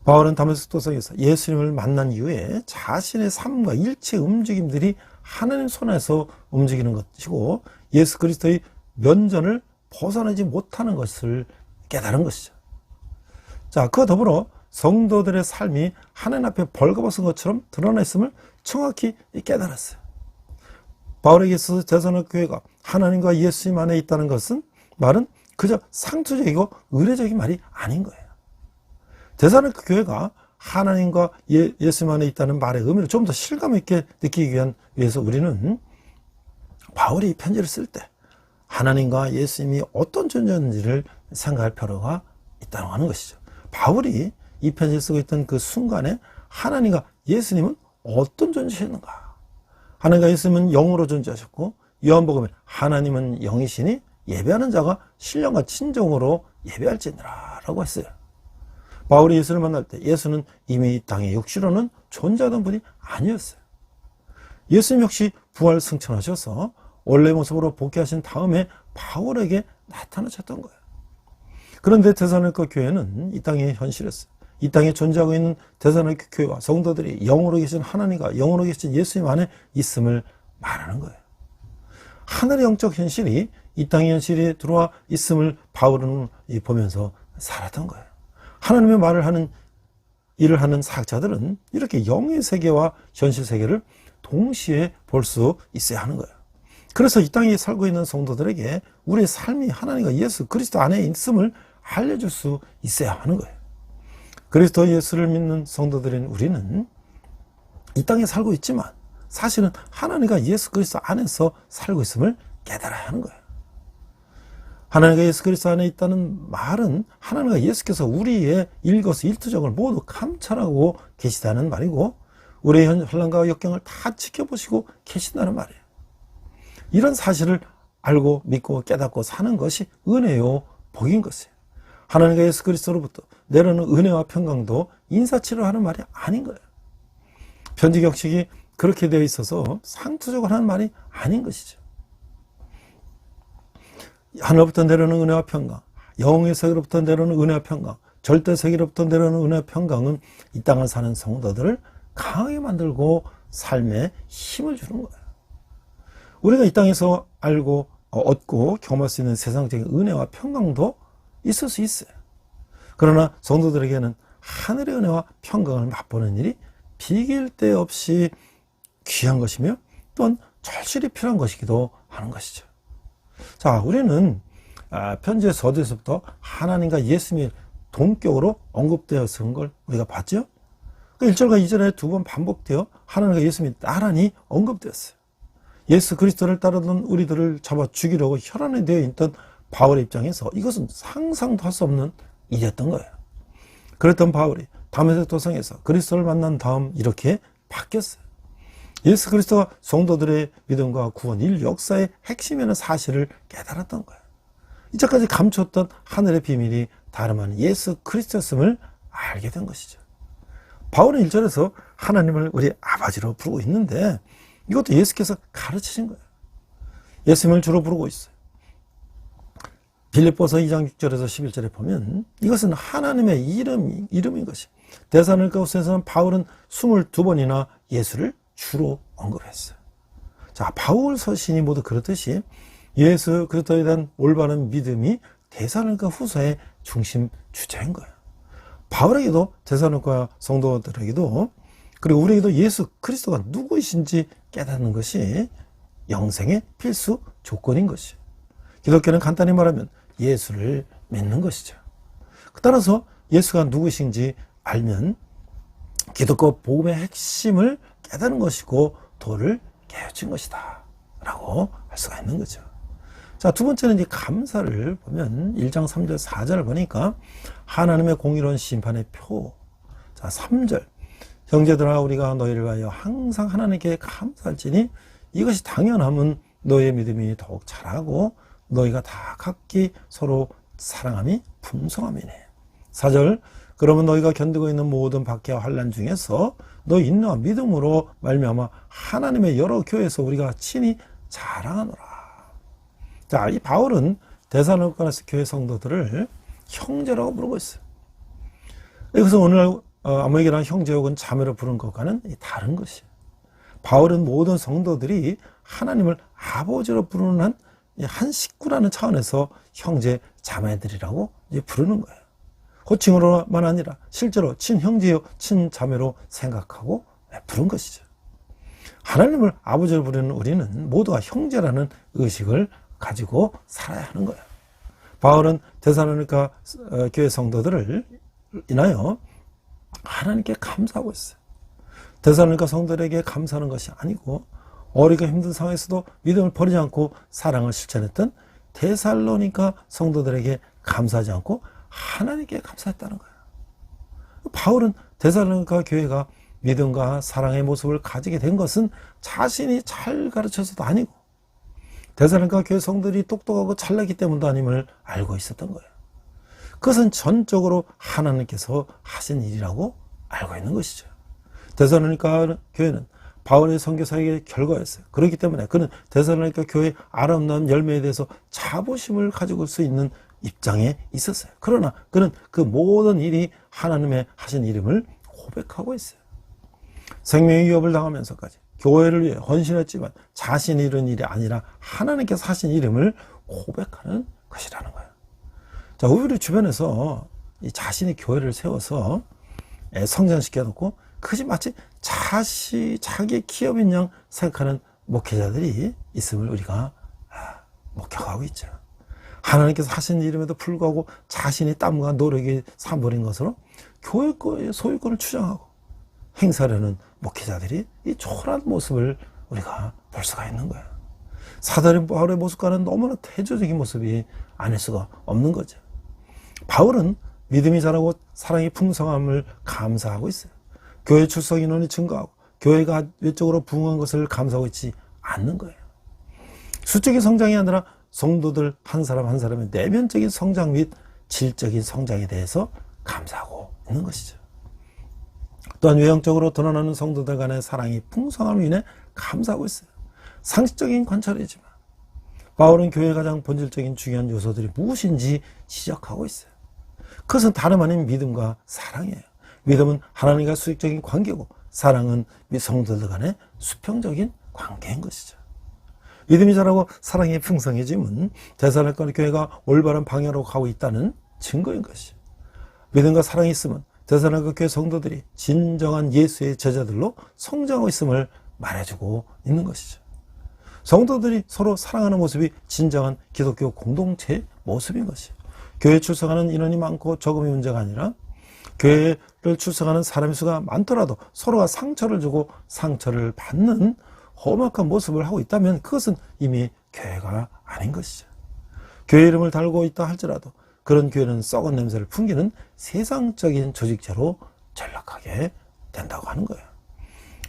바울은 다메섹 도성에서 예수님을 만난 이후에 자신의 삶과 일체 움직임들이 하나님 손에서 움직이는 것이고 예수 그리스도의 면전을 벗어나지 못하는 것을 깨달은 것이죠. 자, 그와 더불어 성도들의 삶이 하나님 앞에 벌거벗은 것처럼 드러나 있음을 정확히 깨달았어요. 바울에게 있어서 데살로니가 교회가 하나님과 예수님 안에 있다는 것은 말은 그저 상투적이고 의례적인 말이 아닌 거예요. 데살로니가 교회가 하나님과 예수님 안에 있다는 말의 의미를 좀 더 실감 있게 느끼기 위해서 우리는 바울이 이 편지를 쓸 때 하나님과 예수님이 어떤 존재인지를 생각할 필요가 있다고 하는 것이죠. 바울이 이 편지를 쓰고 있던 그 순간에 하나님과 예수님은 어떤 존재였는가? 하나님과 예수님은 영으로 존재하셨고 요한복음에 하나님은 영이시니 예배하는 자가 신령과 진정으로 예배할지니라 라고 했어요. 바울이 예수를 만날 때 예수는 이미 이 땅에 육시로는 존재하던 분이 아니었어요. 예수님 역시 부활 승천하셔서 원래 모습으로 복귀하신 다음에 바울에게 나타나셨던 거예요. 그런데 데살로니가 교회는 이 땅의 현실이었어요. 이 땅에 존재하고 있는 데살로니가 교회와 성도들이 영으로 계신 하나님과 영으로 계신 예수님 안에 있음을 말하는 거예요. 하늘의 영적 현실이 이 땅의 현실에 들어와 있음을 바울은 보면서 살았던 거예요. 하나님의 말을 하는 일을 하는 사역자들은 이렇게 영의 세계와 현실 세계를 동시에 볼 수 있어야 하는 거예요. 그래서 이 땅에 살고 있는 성도들에게 우리의 삶이 하나님과 예수 그리스도 안에 있음을 알려줄 수 있어야 하는 거예요. 그리스도 예수를 믿는 성도들인 우리는 이 땅에 살고 있지만 사실은 하나님과 예수 그리스도 안에서 살고 있음을 깨달아야 하는 거예요. 하나님과 예수 그리스도 안에 있다는 말은 하나님과 예수께서 우리의 일거수일투족을 모두 감찰하고 계시다는 말이고 우리의 환난과 역경을 다 지켜보시고 계신다는 말이에요. 이런 사실을 알고 믿고 깨닫고 사는 것이 은혜요 복인 것이에요. 하나님과 예수 그리스도로부터 내려오는 은혜와 평강도 인사치레로 하는 말이 아닌 거예요. 편지 격식이 그렇게 되어 있어서 상투적으로 하는 말이 아닌 것이죠. 하늘로부터 내려오는 은혜와 평강, 영의 세계로부터 내려오는 은혜와 평강, 절대 세계로부터 내려오는 은혜와 평강은 이 땅을 사는 성도들을 강하게 만들고 삶에 힘을 주는 거예요. 우리가 이 땅에서 알고 얻고 경험할 수 있는 세상적인 은혜와 평강도 있을 수 있어요. 그러나 성도들에게는 하늘의 은혜와 평강을 맛보는 일이 비길 데 없이 귀한 것이며 또한 절실히 필요한 것이기도 하는 것이죠. 자, 우리는 편지의 서두에서부터 하나님과 예수님이 동격으로 언급되었은 걸 우리가 봤죠. 1절과 2절에 두 번 반복되어 하나님과 예수님이 나란히 언급되었어요. 예수 그리스도를 따르던 우리들을 잡아 죽이려고 혈안에 되어 있던 바울의 입장에서 이것은 상상도 할 수 없는 일이었던 거예요. 그랬던 바울이 다메섹 도성에서 그리스도를 만난 다음 이렇게 바뀌었어요. 예수 그리스도가 성도들의 믿음과 구원, 인류 역사의 핵심이라는 사실을 깨달았던 거예요. 이제까지 감췄던 하늘의 비밀이 다름 아닌 예수 그리스도였음을 알게 된 것이죠. 바울은 1절에서 하나님을 우리 아버지로 부르고 있는데 이것도 예수께서 가르치신 거예요. 예수님을 주로 부르고 있어요. 빌립보서 2장 6절에서 11절에 보면 이것은 하나님의 이름인 것이. 데살로니가 후서에서는 바울은 22번이나 예수를 주로 언급했어요. 자, 바울 서신이 모두 그렇듯이 예수 그리스도에 대한 올바른 믿음이 데살로니가 후서의 중심 주제인 거예요. 바울에게도 데살로니가 성도들에게도 그리고 우리에게도 예수 그리스도가 누구이신지 깨닫는 것이 영생의 필수 조건인 것이에요. 기독교는 간단히 말하면 예수를 믿는 것이죠. 따라서 예수가 누구신지 알면 기독교 복음의 핵심을 깨닫는 것이고 도를 깨우친 것이다 라고 할 수가 있는 거죠. 자, 두 번째는 이제 감사를 보면 1장 3절 4절을 보니까 하나님의 공의로운 심판의 표. 자, 3절 형제들아 우리가 너희를 위하여 항상 하나님께 감사할지니 이것이 당연함은 너희의 믿음이 더욱 자라고 너희가 다 각기 서로 사랑함이 풍성함이네. 4절 그러면 너희가 견디고 있는 모든 박해와 환난 중에서 너희 인내와 믿음으로 말미암아 하나님의 여러 교회에서 우리가 친히 자랑하노라. 자, 이 바울은 데살로니가서 교회 성도들을 형제라고 부르고 있어요. 그래서 오늘 아무에게나 형제 혹은 자매로 부르는 것과는 다른 것이에요. 바울은 모든 성도들이 하나님을 아버지로 부르는 한 식구라는 차원에서 형제 자매들이라고 이제 부르는 거예요. 호칭으로만 아니라 실제로 친형제요 친자매로 생각하고 부른 것이죠. 하나님을 아버지로 부르는 우리는 모두가 형제라는 의식을 가지고 살아야 하는 거예요. 바울은 데살로니가 교회 성도들을 인하여 하나님께 감사하고 있어요. 데살로니가 성도들에게 감사하는 것이 아니고 어리고 힘든 상황에서도 믿음을 버리지 않고 사랑을 실천했던 데살로니가 성도들에게 감사하지 않고 하나님께 감사했다는 거예요. 바울은 데살로니가 교회가 믿음과 사랑의 모습을 가지게 된 것은 자신이 잘 가르쳐서도 아니고 데살로니가 교회 성도들이 똑똑하고 잘나기 때문도 아님을 알고 있었던 거예요. 그것은 전적으로 하나님께서 하신 일이라고 알고 있는 것이죠. 데살로니가 교회는 바울의 선교사역의 결과였어요. 그렇기 때문에 그는 데살로니가 교회의 아름다운 열매에 대해서 자부심을 가지고 올 수 있는 입장에 있었어요. 그러나 그는 그 모든 일이 하나님의 하신 이름을 고백하고 있어요. 생명의 위협을 당하면서까지 교회를 위해 헌신했지만 자신이 이룬 일이 아니라 하나님께서 하신 이름을 고백하는 것이라는 거예요. 자, 우리 주변에서 자신이 교회를 세워서 성장시켜 놓고 그것이 마치 자기의 기업인 양 생각하는 목회자들이 있음을 우리가 목격하고 있죠. 하나님께서 하신 이름에도 불구하고 자신이 땀과 노력이 산물인 것으로 교회의 소유권을 주장하고 행사하려는 목회자들이 이 초라한 모습을 우리가 볼 수가 있는 거예요. 사도 바울의 모습과는 너무나 대조적인 모습이 아닐 수가 없는 거죠. 바울은 믿음이 자라고 사랑이 풍성함을 감사하고 있어요. 교회 출석 인원이 증가하고 교회가 외적으로 부흥한 것을 감사하고 있지 않는 거예요. 수적인 성장이 아니라 성도들 한 사람 한 사람의 내면적인 성장 및 질적인 성장에 대해서 감사하고 있는 것이죠. 또한 외형적으로 드러나는 성도들 간의 사랑이 풍성함으로 인해 감사하고 있어요. 상식적인 관찰이지만 바울은 교회의 가장 본질적인 중요한 요소들이 무엇인지 지적하고 있어요. 그것은 다름 아닌 믿음과 사랑이에요. 믿음은 하나님과 수직적인 관계고 사랑은 성도들 간의 수평적인 관계인 것이죠. 믿음이 자라고 사랑이 풍성해지면 데살로니가 교회가 올바른 방향으로 가고 있다는 증거인 것이죠. 믿음과 사랑이 있으면 데살로니가 교회 성도들이 진정한 예수의 제자들로 성장하고 있음을 말해주고 있는 것이죠. 성도들이 서로 사랑하는 모습이 진정한 기독교 공동체의 모습인 것이죠. 교회에 출석하는 인원이 많고 적음이 문제가 아니라 교회를 출석하는 사람의 수가 많더라도 서로가 상처를 주고 상처를 받는 험악한 모습을 하고 있다면 그것은 이미 교회가 아닌 것이죠. 교회 이름을 달고 있다 할지라도 그런 교회는 썩은 냄새를 풍기는 세상적인 조직체로 전락하게 된다고 하는 거예요.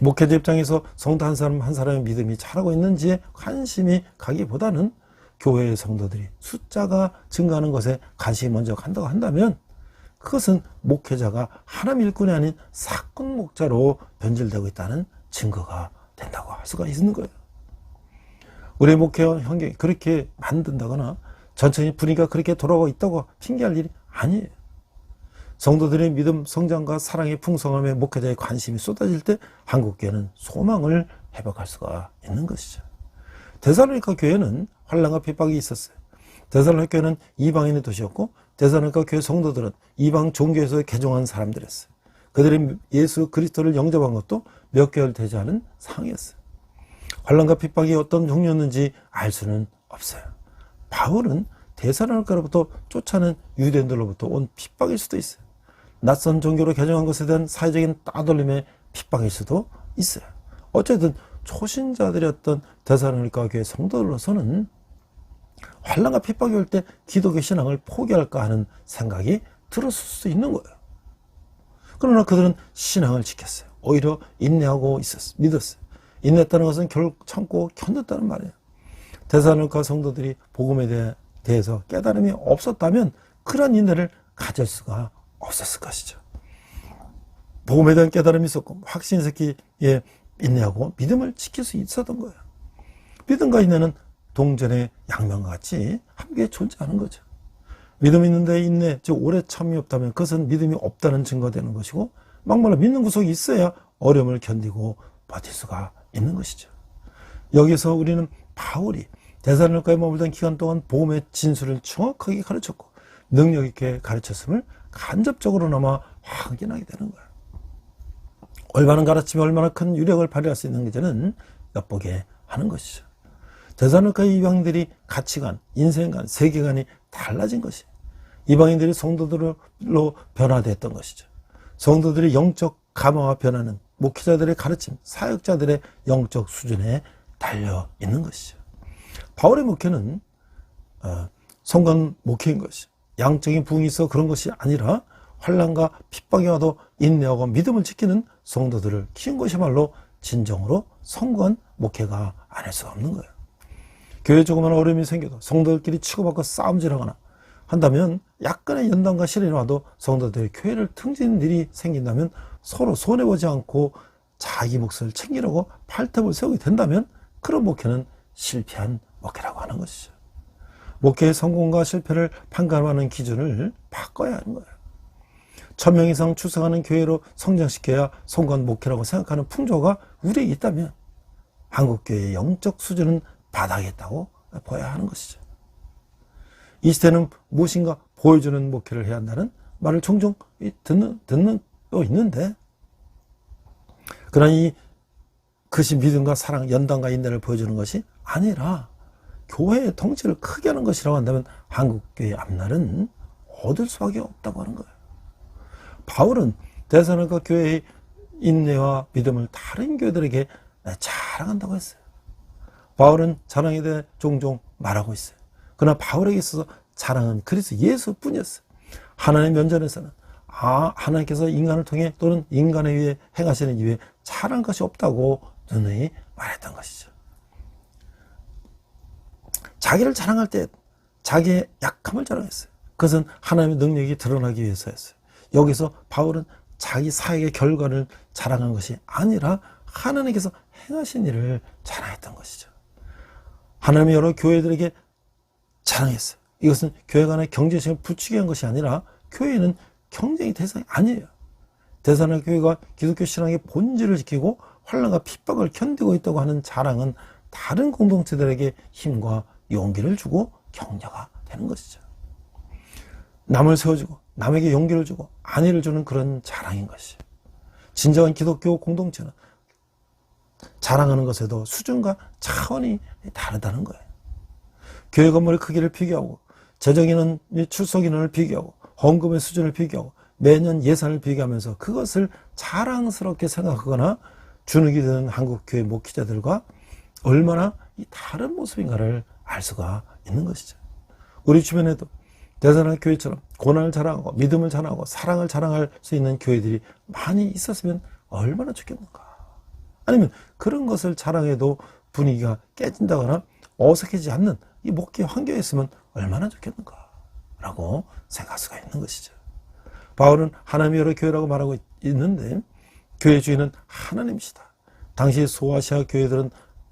목회자 입장에서 성도 한 사람 한 사람의 믿음이 자라고 있는지에 관심이 가기보다는 교회의 성도들이 숫자가 증가하는 것에 관심이 먼저 간다고 한다면 그것은 목회자가 하나님 일꾼이 아닌 사건 목자로 변질되고 있다는 증거가 된다고 할 수가 있는 거예요. 우리의 목회 환경이 그렇게 만든다거나 전체적인 분위기가 그렇게 돌아가고 있다고 핑계할 일이 아니에요. 성도들의 믿음, 성장과 사랑의 풍성함에 목회자의 관심이 쏟아질 때 한국교회는 소망을 회복할 수가 있는 것이죠. 데살로니가 교회는 환난과 핍박이 있었어요. 데살로니가 교회는 이방인의 도시였고 데살로니가 교회 성도들은 이방 종교에서 개종한 사람들이었어요. 그들이 예수 그리스도를 영접한 것도 몇 개월 되지 않은 상황이었어요. 환난과 핍박이 어떤 종류였는지 알 수는 없어요. 바울은 데살로니가로부터 쫓아낸 유대인들로부터 온 핍박일 수도 있어요. 낯선 종교로 개종한 것에 대한 사회적인 따돌림의 핍박일 수도 있어요. 어쨌든 초신자들이었던 데살로니가 교회 성도들로서는 환난과 핍박이 올 때 기독교 신앙을 포기할까 하는 생각이 들었을 수도 있는 거예요. 그러나 그들은 신앙을 지켰어요. 오히려 인내하고 있었어요. 믿었어요. 인내했다는 것은 결국 참고 견뎠다는 말이에요. 데살로니가 성도들이 복음에 대해서 깨달음이 없었다면 그런 인내를 가질 수가 없었을 것이죠. 복음에 대한 깨달음이 있었고 확신 새끼에 인내하고 믿음을 지킬 수 있었던 거예요. 믿음과 인내는 동전의 양면과 같이 함께 존재하는 거죠. 믿음 있는데 인내, 즉 오래 참음이 없다면 그것은 믿음이 없다는 증거가 되는 것이고 막말로 믿는 구석이 있어야 어려움을 견디고 버틸 수가 있는 것이죠. 여기서 우리는 바울이 데살로니가에 머물던 기간 동안 복음의 진술을 정확하게 가르쳤고 능력 있게 가르쳤음을 간접적으로나마 확인하게 되는 거예요. 올바른 가르침이 얼마나 큰 유력을 발휘할 수 있는지는 엿보게 하는 것이죠. 데살로니가의 이방인들이 가치관, 인생관, 세계관이 달라진 것이 이방인들이 성도들로 변화됐던 것이죠. 성도들의 영적 감화와 변화는 목회자들의 가르침, 사역자들의 영적 수준에 달려 있는 것이죠. 바울의 목회는 성관 목회인 것이 양적인 부흥이 있어 그런 것이 아니라 환난과 핍박이 와도 인내하고 믿음을 지키는 성도들을 키운 것이말로 진정으로 성관 목회가 아닐 수가 없는 거예요. 교회에 조그마한 어려움이 생겨도 성도들끼리 치고받고 싸움질하거나 한다면 약간의 연단과 시련이 와도 성도들이 교회를 등지는 일이 생긴다면 서로 손해보지 않고 자기 몫을 챙기려고 팔탑을 세우게 된다면 그런 목회는 실패한 목회라고 하는 것이죠. 목회의 성공과 실패를 판가름하는 기준을 바꿔야 하는 거예요. 1000명 이상 출석하는 교회로 성장시켜야 성관 목회라고 생각하는 풍조가 우리에게 있다면 한국교회의 영적 수준은 바닥에 있다고 봐야 하는 것이죠. 이 시대는 무엇인가 보여주는 목회를 해야 한다는 말을 종종 듣는 또 있는데 그러나 그것이 믿음과 사랑, 연단과 인내를 보여주는 것이 아니라 교회의 덩치를 크게 하는 것이라고 한다면 한국교회의 앞날은 얻을 수밖에 없다고 하는 거예요. 바울은 데살로니가 교회의 인내와 믿음을 다른 교회들에게 자랑한다고 했어요. 바울은 자랑에 대해 종종 말하고 있어요. 그러나 바울에게 있어서 자랑은 그리스도 예수뿐이었어요. 하나님의 면전에서는 하나님께서 인간을 통해 또는 인간에 의해 행하시는 이외에 자랑할 것이 없다고 누누이 말했던 것이죠. 자기를 자랑할 때 자기의 약함을 자랑했어요. 그것은 하나님의 능력이 드러나기 위해서였어요. 여기서 바울은 자기 사역의 결과를 자랑한 것이 아니라 하나님께서 행하신 일을 자랑했던 것이죠. 하나님이 여러 교회들에게 자랑했어요. 이것은 교회 간의 경쟁심을 부추게 한 것이 아니라 교회는 경쟁의 대상이 아니에요. 데살로니가 교회가 기독교 신앙의 본질을 지키고 환난과 핍박을 견디고 있다고 하는 자랑은 다른 공동체들에게 힘과 용기를 주고 격려가 되는 것이죠. 남을 세워주고 남에게 용기를 주고 안위를 주는 그런 자랑인 것이에요. 진정한 기독교 공동체는 자랑하는 것에도 수준과 차원이 다르다는 거예요. 교회 건물의 크기를 비교하고 재정인원 및 출석인원을 비교하고 헌금의 수준을 비교하고 매년 예산을 비교하면서 그것을 자랑스럽게 생각하거나 주눅이 드는 한국교회 목회자들과 얼마나 이 다른 모습인가를 알 수가 있는 것이죠. 우리 주변에도 데살로니가 교회처럼 고난을 자랑하고 믿음을 자랑하고 사랑을 자랑할 수 있는 교회들이 많이 있었으면 얼마나 좋겠는가. 아니면 그런 것을 자랑해도 분위기가 깨진다거나 어색해지지 않는 이 목회 환경이었으면 얼마나 좋겠는가 라고 생각할 수가 있는 것이죠. 바울은 하나님의 여러 교회라고 말하고 있는데 교회 주인은 하나님이시다. 당시 소아시아 교회들은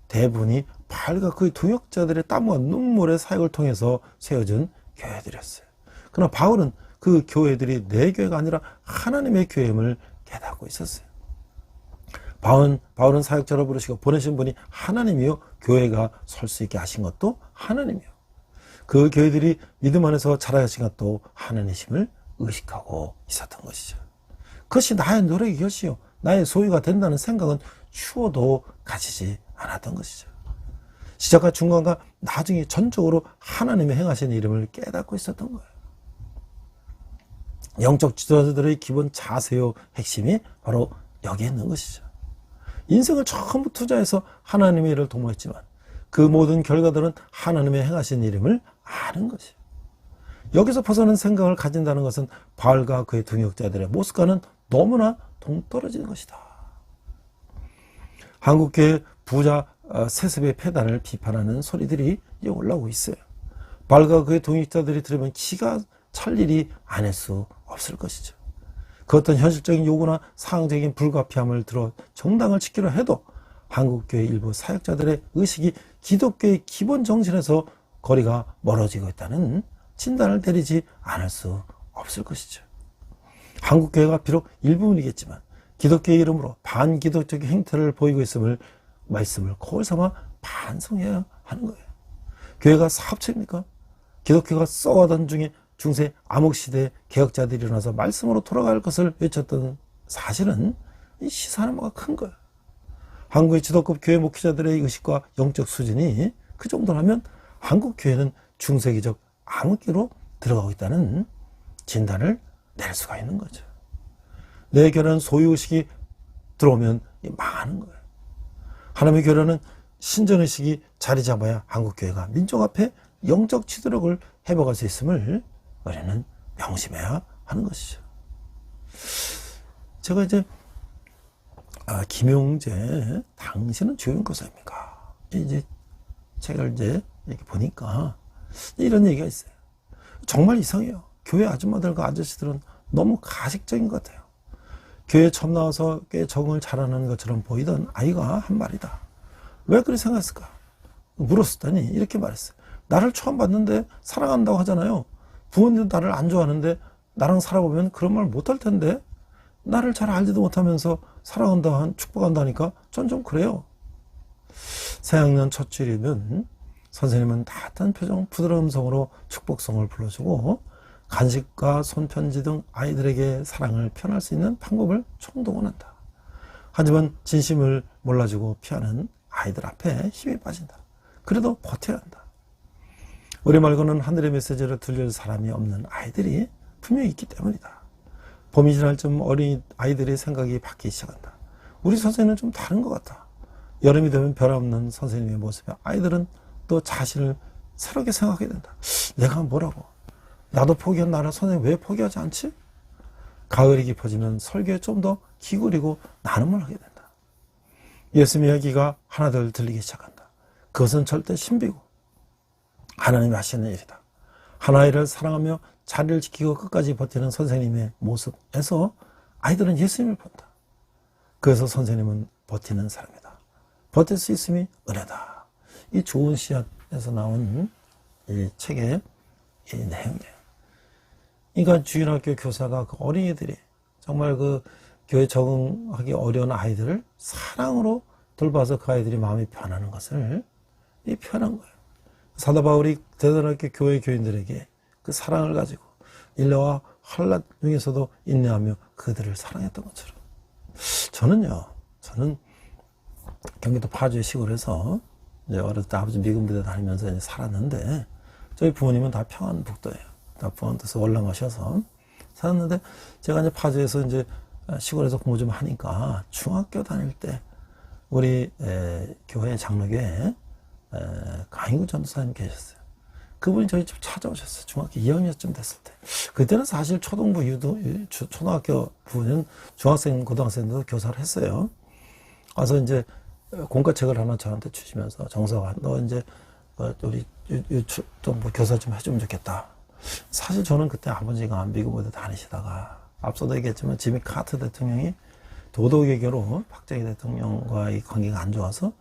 대부분이 바알과 그의 동역자들의 땀과 눈물의 사역을 통해서 세워진 교회들이었어요. 그러나 바울은 그 교회들이 내 교회가 아니라 하나님의 교회임을 깨닫고 있었어요. 바울은 사역자로 부르시고 보내신 분이 하나님이요, 교회가 설 수 있게 하신 것도 하나님이요, 그 교회들이 믿음 안에서 자라신 것도 하나님이심을 의식하고 있었던 것이죠. 그것이 나의 노력의 결실이요, 나의 소유가 된다는 생각은 추호도 가지지 않았던 것이죠. 시작과 중간과 나중에 전적으로 하나님의 행하신 이름을 깨닫고 있었던 거예요. 영적 지도자들의 기본 자세요, 핵심이 바로 여기에 있는 것이죠. 인생을 전부 투자해서 하나님의 일을 도모했지만 그 모든 결과들은 하나님의 행하신 이름을 아는 것이에요. 여기서 벗어난 생각을 가진다는 것은 바울과 그의 동역자들의 모습과는 너무나 동떨어지는 것이다. 한국교회 부자 세습의 폐단을 비판하는 소리들이 이제 올라오고 있어요. 바울과 그의 동역자들이 들으면 기가 찰 일이 아닐 수 없을 것이죠. 그 어떤 현실적인 요구나 상황적인 불가피함을 들어 정당을 지키려 해도 한국교회 일부 사역자들의 의식이 기독교의 기본 정신에서 거리가 멀어지고 있다는 진단을 내리지 않을 수 없을 것이죠. 한국교회가 비록 일부분이겠지만 기독교의 이름으로 반기독적인 행태를 보이고 있음을 말씀을 거울 삼아 반성해야 하는 거예요. 교회가 사업체입니까? 기독교가 썩어가던 중에 중세 암흑시대 개혁자들이 일어나서 말씀으로 돌아갈 것을 외쳤던 사실은 이 시사하는 바가 큰 거예요. 한국의 지도급 교회 목회자들의 의식과 영적 수준이 그 정도라면 한국 교회는 중세기적 암흑기로 들어가고 있다는 진단을 낼 수가 있는 거죠. 내 교회는 소유의식이 들어오면 망하는 거예요. 하나님의 교회는 신전의식이 자리 잡아야 한국 교회가 민족 앞에 영적 지도력을 해먹을 수 있음을 우리는 명심해야 하는 것이죠. 제가 이제 김용재, 당신은 주임교사입니까? 이제 책을 이제 이렇게 보니까 이런 얘기가 있어요. 정말 이상해요. 교회 아줌마들과 아저씨들은 너무 가식적인 것 같아요. 교회 처음 나와서 꽤 적응을 잘하는 것처럼 보이던 아이가 한 말이다. 왜 그렇게 생각했을까? 물었더니 이렇게 말했어요. 나를 처음 봤는데 사랑한다고 하잖아요. 부모님도 나를 안 좋아하는데 나랑 살아보면 그런 말 못할 텐데 나를 잘 알지도 못하면서 사랑한다, 축복한다니까 전 좀 그래요. 새학년 첫 주일이면 선생님은 따뜻한 표정, 부드러운 음성으로 축복성을 불러주고 간식과 손편지 등 아이들에게 사랑을 표현할 수 있는 방법을 총동원한다. 하지만 진심을 몰라주고 피하는 아이들 앞에 힘이 빠진다. 그래도 버텨야 한다. 우리 말고는 하늘의 메시지를 들려줄 사람이 없는 아이들이 분명히 있기 때문이다. 봄이 지날 쯤 어린 아이들의 생각이 바뀌기 시작한다. 우리 선생님은 좀 다른 것 같다. 여름이 되면 변함없는 선생님의 모습에 아이들은 또 자신을 새롭게 생각하게 된다. 내가 뭐라고? 나도 포기한 나를 선생님 왜 포기하지 않지? 가을이 깊어지면 설교에 좀 더 기울이고 나눔을 하게 된다. 예수님 이야기가 하나둘 들리기 시작한다. 그것은 절대 신비고 하나님이 하시는 일이다. 한 아이를 사랑하며 자리를 지키고 끝까지 버티는 선생님의 모습에서 아이들은 예수님을 본다. 그래서 선생님은 버티는 사람이다. 버틸 수 있음이 은혜다. 이 좋은 씨앗에서 나온 이 책의 이 내용이에요. 그러니까 주일학교 교사가 그 어린이들이 정말 그 교회 적응하기 어려운 아이들을 사랑으로 돌봐서 그 아이들이 마음이 변하는 것을 이 표현한 거예요. 사도 바울이 대전학교 교회 교인들에게 그 사랑을 가지고 인내와 환난 중에서도 인내하며 그들을 사랑했던 것처럼 저는 경기도 파주의 시골에서 이제 어렸을 때 아버지 미군 부대 다니면서 이제 살았는데 저희 부모님은 다 평안북도예요. 다 평안도에서 올라가셔서 살았는데 제가 이제 파주에서 이제 시골에서 공부 좀 하니까 중학교 다닐 때 우리 교회 장로교회 강인구 전도사님 계셨어요. 그분이 저희 집 찾아오셨어요. 중학교 2학년쯤 됐을 때. 그때는 사실 초등부, 초등학교 부는 중학생, 고등학생도 교사를 했어요. 와서 이제 공과책을 하나 저한테 주시면서 정서가 너 이제 우리 뭐 교사 좀 해주면 좋겠다. 사실 저는 그때 아버지가 미국 부대 다니시다가 앞서도 얘기했지만 지미 카터 대통령이 도덕외교로 박정희 대통령과의 관계가 안 좋아서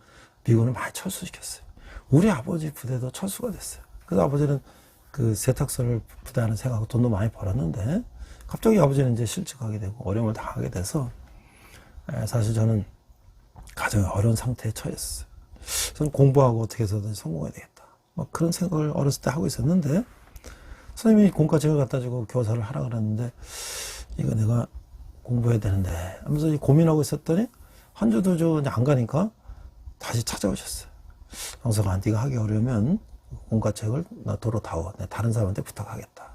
미군을 많이 철수시켰어요. 우리 아버지 부대도 철수가 됐어요. 그래서 아버지는 그 세탁소를 부대하는 생각하고 돈도 많이 벌었는데 갑자기 아버지는 이제 실직하게 되고 어려움을 당하게 돼서 사실 저는 가정이 어려운 상태에 처했어요. 저는 공부하고 어떻게 해서든 성공해야 되겠다. 막 그런 생각을 어렸을 때 하고 있었는데 선생님이 공과책을 갖다 주고 교사를 하라 그랬는데 이거 내가 공부해야 되는데 하면서 고민하고 있었더니 한 주 두 주 안 가니까 다시 찾아오셨어요. 영석아, 네가 하기 어려우면 공과책을 나 도로 다오. 내가 다른 사람한테 부탁하겠다.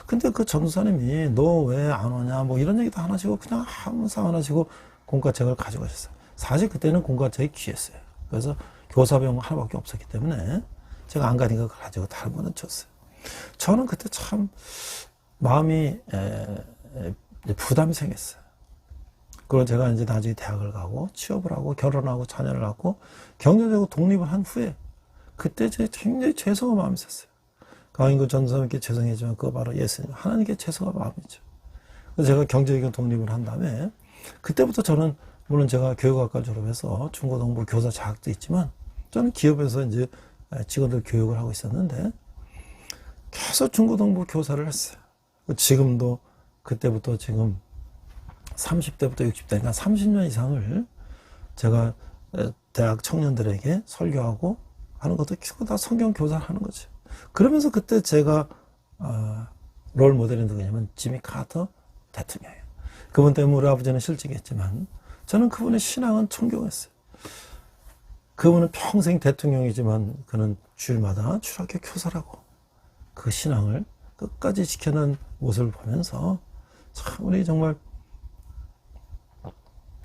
근데 그 전도사님이 너 왜 안 오냐 뭐 이런 얘기도 안 하시고 그냥 항상 안 하시고 공과책을 가지고 가셨어요. 사실 그때는 공과책이 귀했어요. 그래서 교사병 하나밖에 없었기 때문에 제가 안 가니까 그걸 가지고 다른 거는 줬어요. 저는 그때 참 마음이 부담이 생겼어요. 그리고 제가 이제 나중에 대학을 가고 취업을 하고 결혼하고 자녀를 낳고 경제적으로 독립을 한 후에 그때 제 굉장히 죄송한 마음이 있었어요. 강인구 전도사님께 죄송하지만 그거 바로 예수님 하나님께 죄송한 마음이죠. 그래서 제가 경제적인 독립을 한 다음에 그때부터 저는 물론 제가 교육학과 졸업해서 중고등부 교사 자격도 있지만 저는 기업에서 이제 직원들 교육을 하고 있었는데 계속 중고등부 교사를 했어요. 지금도 그때부터 지금 30대부터 60대, 그러니까 30년 이상을 제가 대학 청년들에게 설교하고 하는 것도 다 성경 교사를 하는 거죠. 그러면서 그때 제가 롤 모델이 누구냐면 지미 카터 대통령이에요. 그분 때문에 우리 아버지는 실직했지만 저는 그분의 신앙은 존경했어요. 그분은 평생 대통령이지만 그는 주일마다 출학교 교사라고 그 신앙을 끝까지 지켜낸 모습을 보면서 참 우리 정말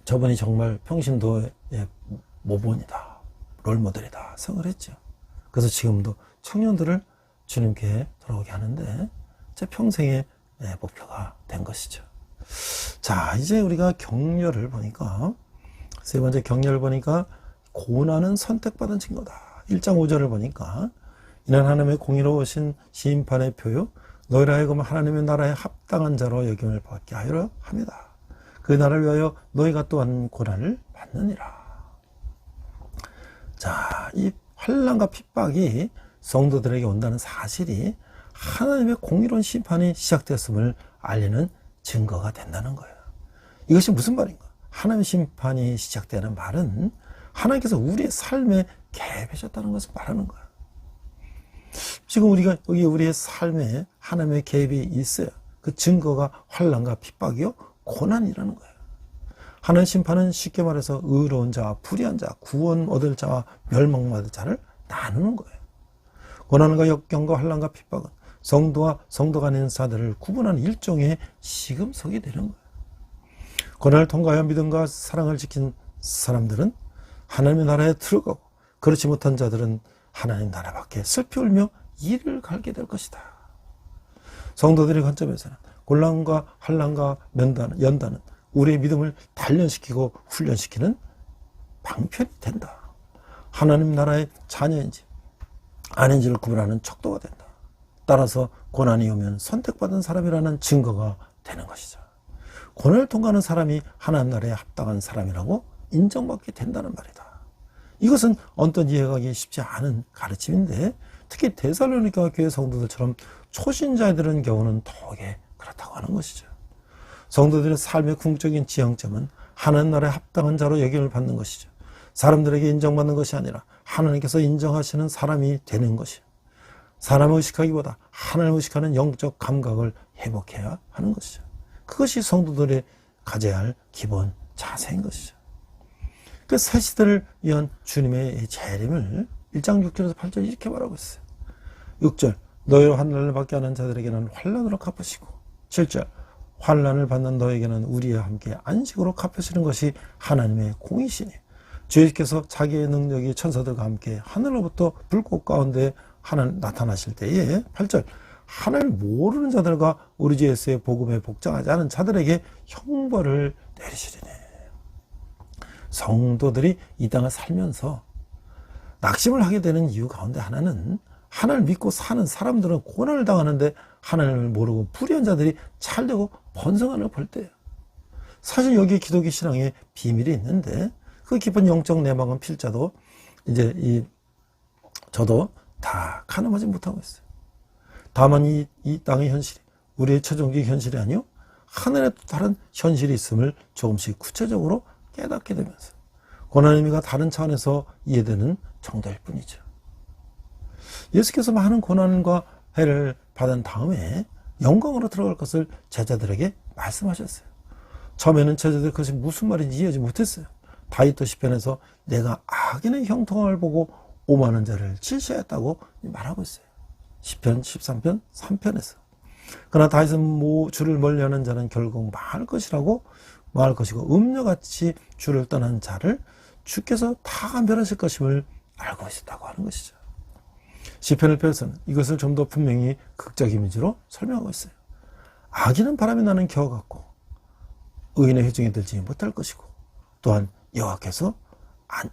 저분이 정말 평신도의 모본이다, 롤모델이다 생각을 했죠. 그래서 지금도 청년들을 주님께 돌아오게 하는데 제 평생의 목표가 된 것이죠. 자, 이제 우리가 경려를 보니까 세 번째 경려를 보니까 고난은 선택받은 증거다. 1장 5절을 보니까 이는 하나님의 공의로우신 심판의 표요 너희로 하여금 하나님의 나라에 합당한 자로 여김을 받게 하려 합니다. 그 나라를 위하여 너희가 또한 고난을 받느니라. 자, 이 환난과 핍박이 성도들에게 온다는 사실이 하나님의 공의로운 심판이 시작됐음을 알리는 증거가 된다는 거예요. 이것이 무슨 말인가? 하나님의 심판이 시작되는 말은 하나님께서 우리의 삶에 개입하셨다는 것을 말하는 거예요. 지금 우리가 여기 우리의 삶에 하나님의 개입이 있어요. 그 증거가 환난과 핍박이요 고난이라는 거예요. 하나님의 심판은 쉽게 말해서 의로운 자와 불의한 자, 구원 얻을 자와 멸망받을 자를 나누는 거예요. 고난과 역경과 환난과 핍박은 성도와 성도가 아닌 자들을 구분하는 일종의 시금석이 되는 거예요. 고난을 통과하여 믿음과 사랑을 지킨 사람들은 하나님의 나라에 들어가고 그렇지 못한 자들은 하나님 나라 밖에 슬피 울며 이를 갈게 될 것이다. 성도들의 관점에서는 곤란과 환난과 연단은 우리의 믿음을 단련시키고 훈련시키는 방편이 된다. 하나님 나라의 자녀인지 아닌지를 구분하는 척도가 된다. 따라서 고난이 오면 선택받은 사람이라는 증거가 되는 것이죠. 고난을 통과하는 사람이 하나님 나라에 합당한 사람이라고 인정받게 된다는 말이다. 이것은 언뜻 이해하기 쉽지 않은 가르침인데 특히 데살로니가 교회 성도들처럼 초신자들은 경우는 더욱에 그렇다고 하는 것이죠. 성도들의 삶의 궁극적인 지향점은 하나님 나라에 합당한 자로 여김을 받는 것이죠. 사람들에게 인정받는 것이 아니라 하나님께서 인정하시는 사람이 되는 것이요. 사람을 의식하기보다 하나님을 의식하는 영적 감각을 회복해야 하는 것이죠. 그것이 성도들이 가져야 할 기본 자세인 것이죠. 그 새 시대를 위한 주님의 재림을 1장 6절에서 8절 이렇게 말하고 있어요. 6절 너희로 환난을 받게 하는 자들에게는 환난으로 갚으시고 7절 환난을 받는 너에게는 우리와 함께 안식으로 갚으시는 것이 하나님의 공이시니 주께서 자기의 능력이 천사들과 함께 하늘로부터 불꽃 가운데 하나님 나타나실 때에 8절 하나님을 모르는 자들과 우리 주 예수의 복음에 복종하지 않은 자들에게 형벌을 내리시리니. 성도들이 이 땅을 살면서 낙심을 하게 되는 이유 가운데 하나는 하나님을 믿고 사는 사람들은 고난을 당하는데 하나님을 모르고 불의한 자들이 잘되고 번성하는 걸 볼 때예요. 사실 여기 기독교 신앙에 비밀이 있는데 그 깊은 영적 내막은 필자도 이제 이 저도 다 가늠하지 못하고 있어요. 다만 이 땅의 현실이 우리의 최종적 현실이 아니요 하늘에 또 다른 현실이 있음을 조금씩 구체적으로 깨닫게 되면서 고난의 의미가 다른 차원에서 이해되는 정도일 뿐이죠. 예수께서 많은 고난과 해를 받은 다음에 영광으로 들어갈 것을 제자들에게 말씀하셨어요. 처음에는 제자들이 그것이 무슨 말인지 이해하지 못했어요. 다윗도 시편에서 내가 악인의 형통함을 보고 오만한 자를 질시했다고 말하고 있어요. 시편 13편 3편에서. 그러나 다윗은 주를 멀리하는 자는 결국 망할 것이고 음녀같이 주를 떠난 자를 주께서 다 감별하실 것임을 알고 있었다고 하는 것이죠. 시편을 펴서는 이것을 좀 더 분명히 극적 이미지로 설명하고 있어요. 악인은 바람이 나는 겨와 같고 의인의 회중에 들지 못할 것이고 또한 여호와께서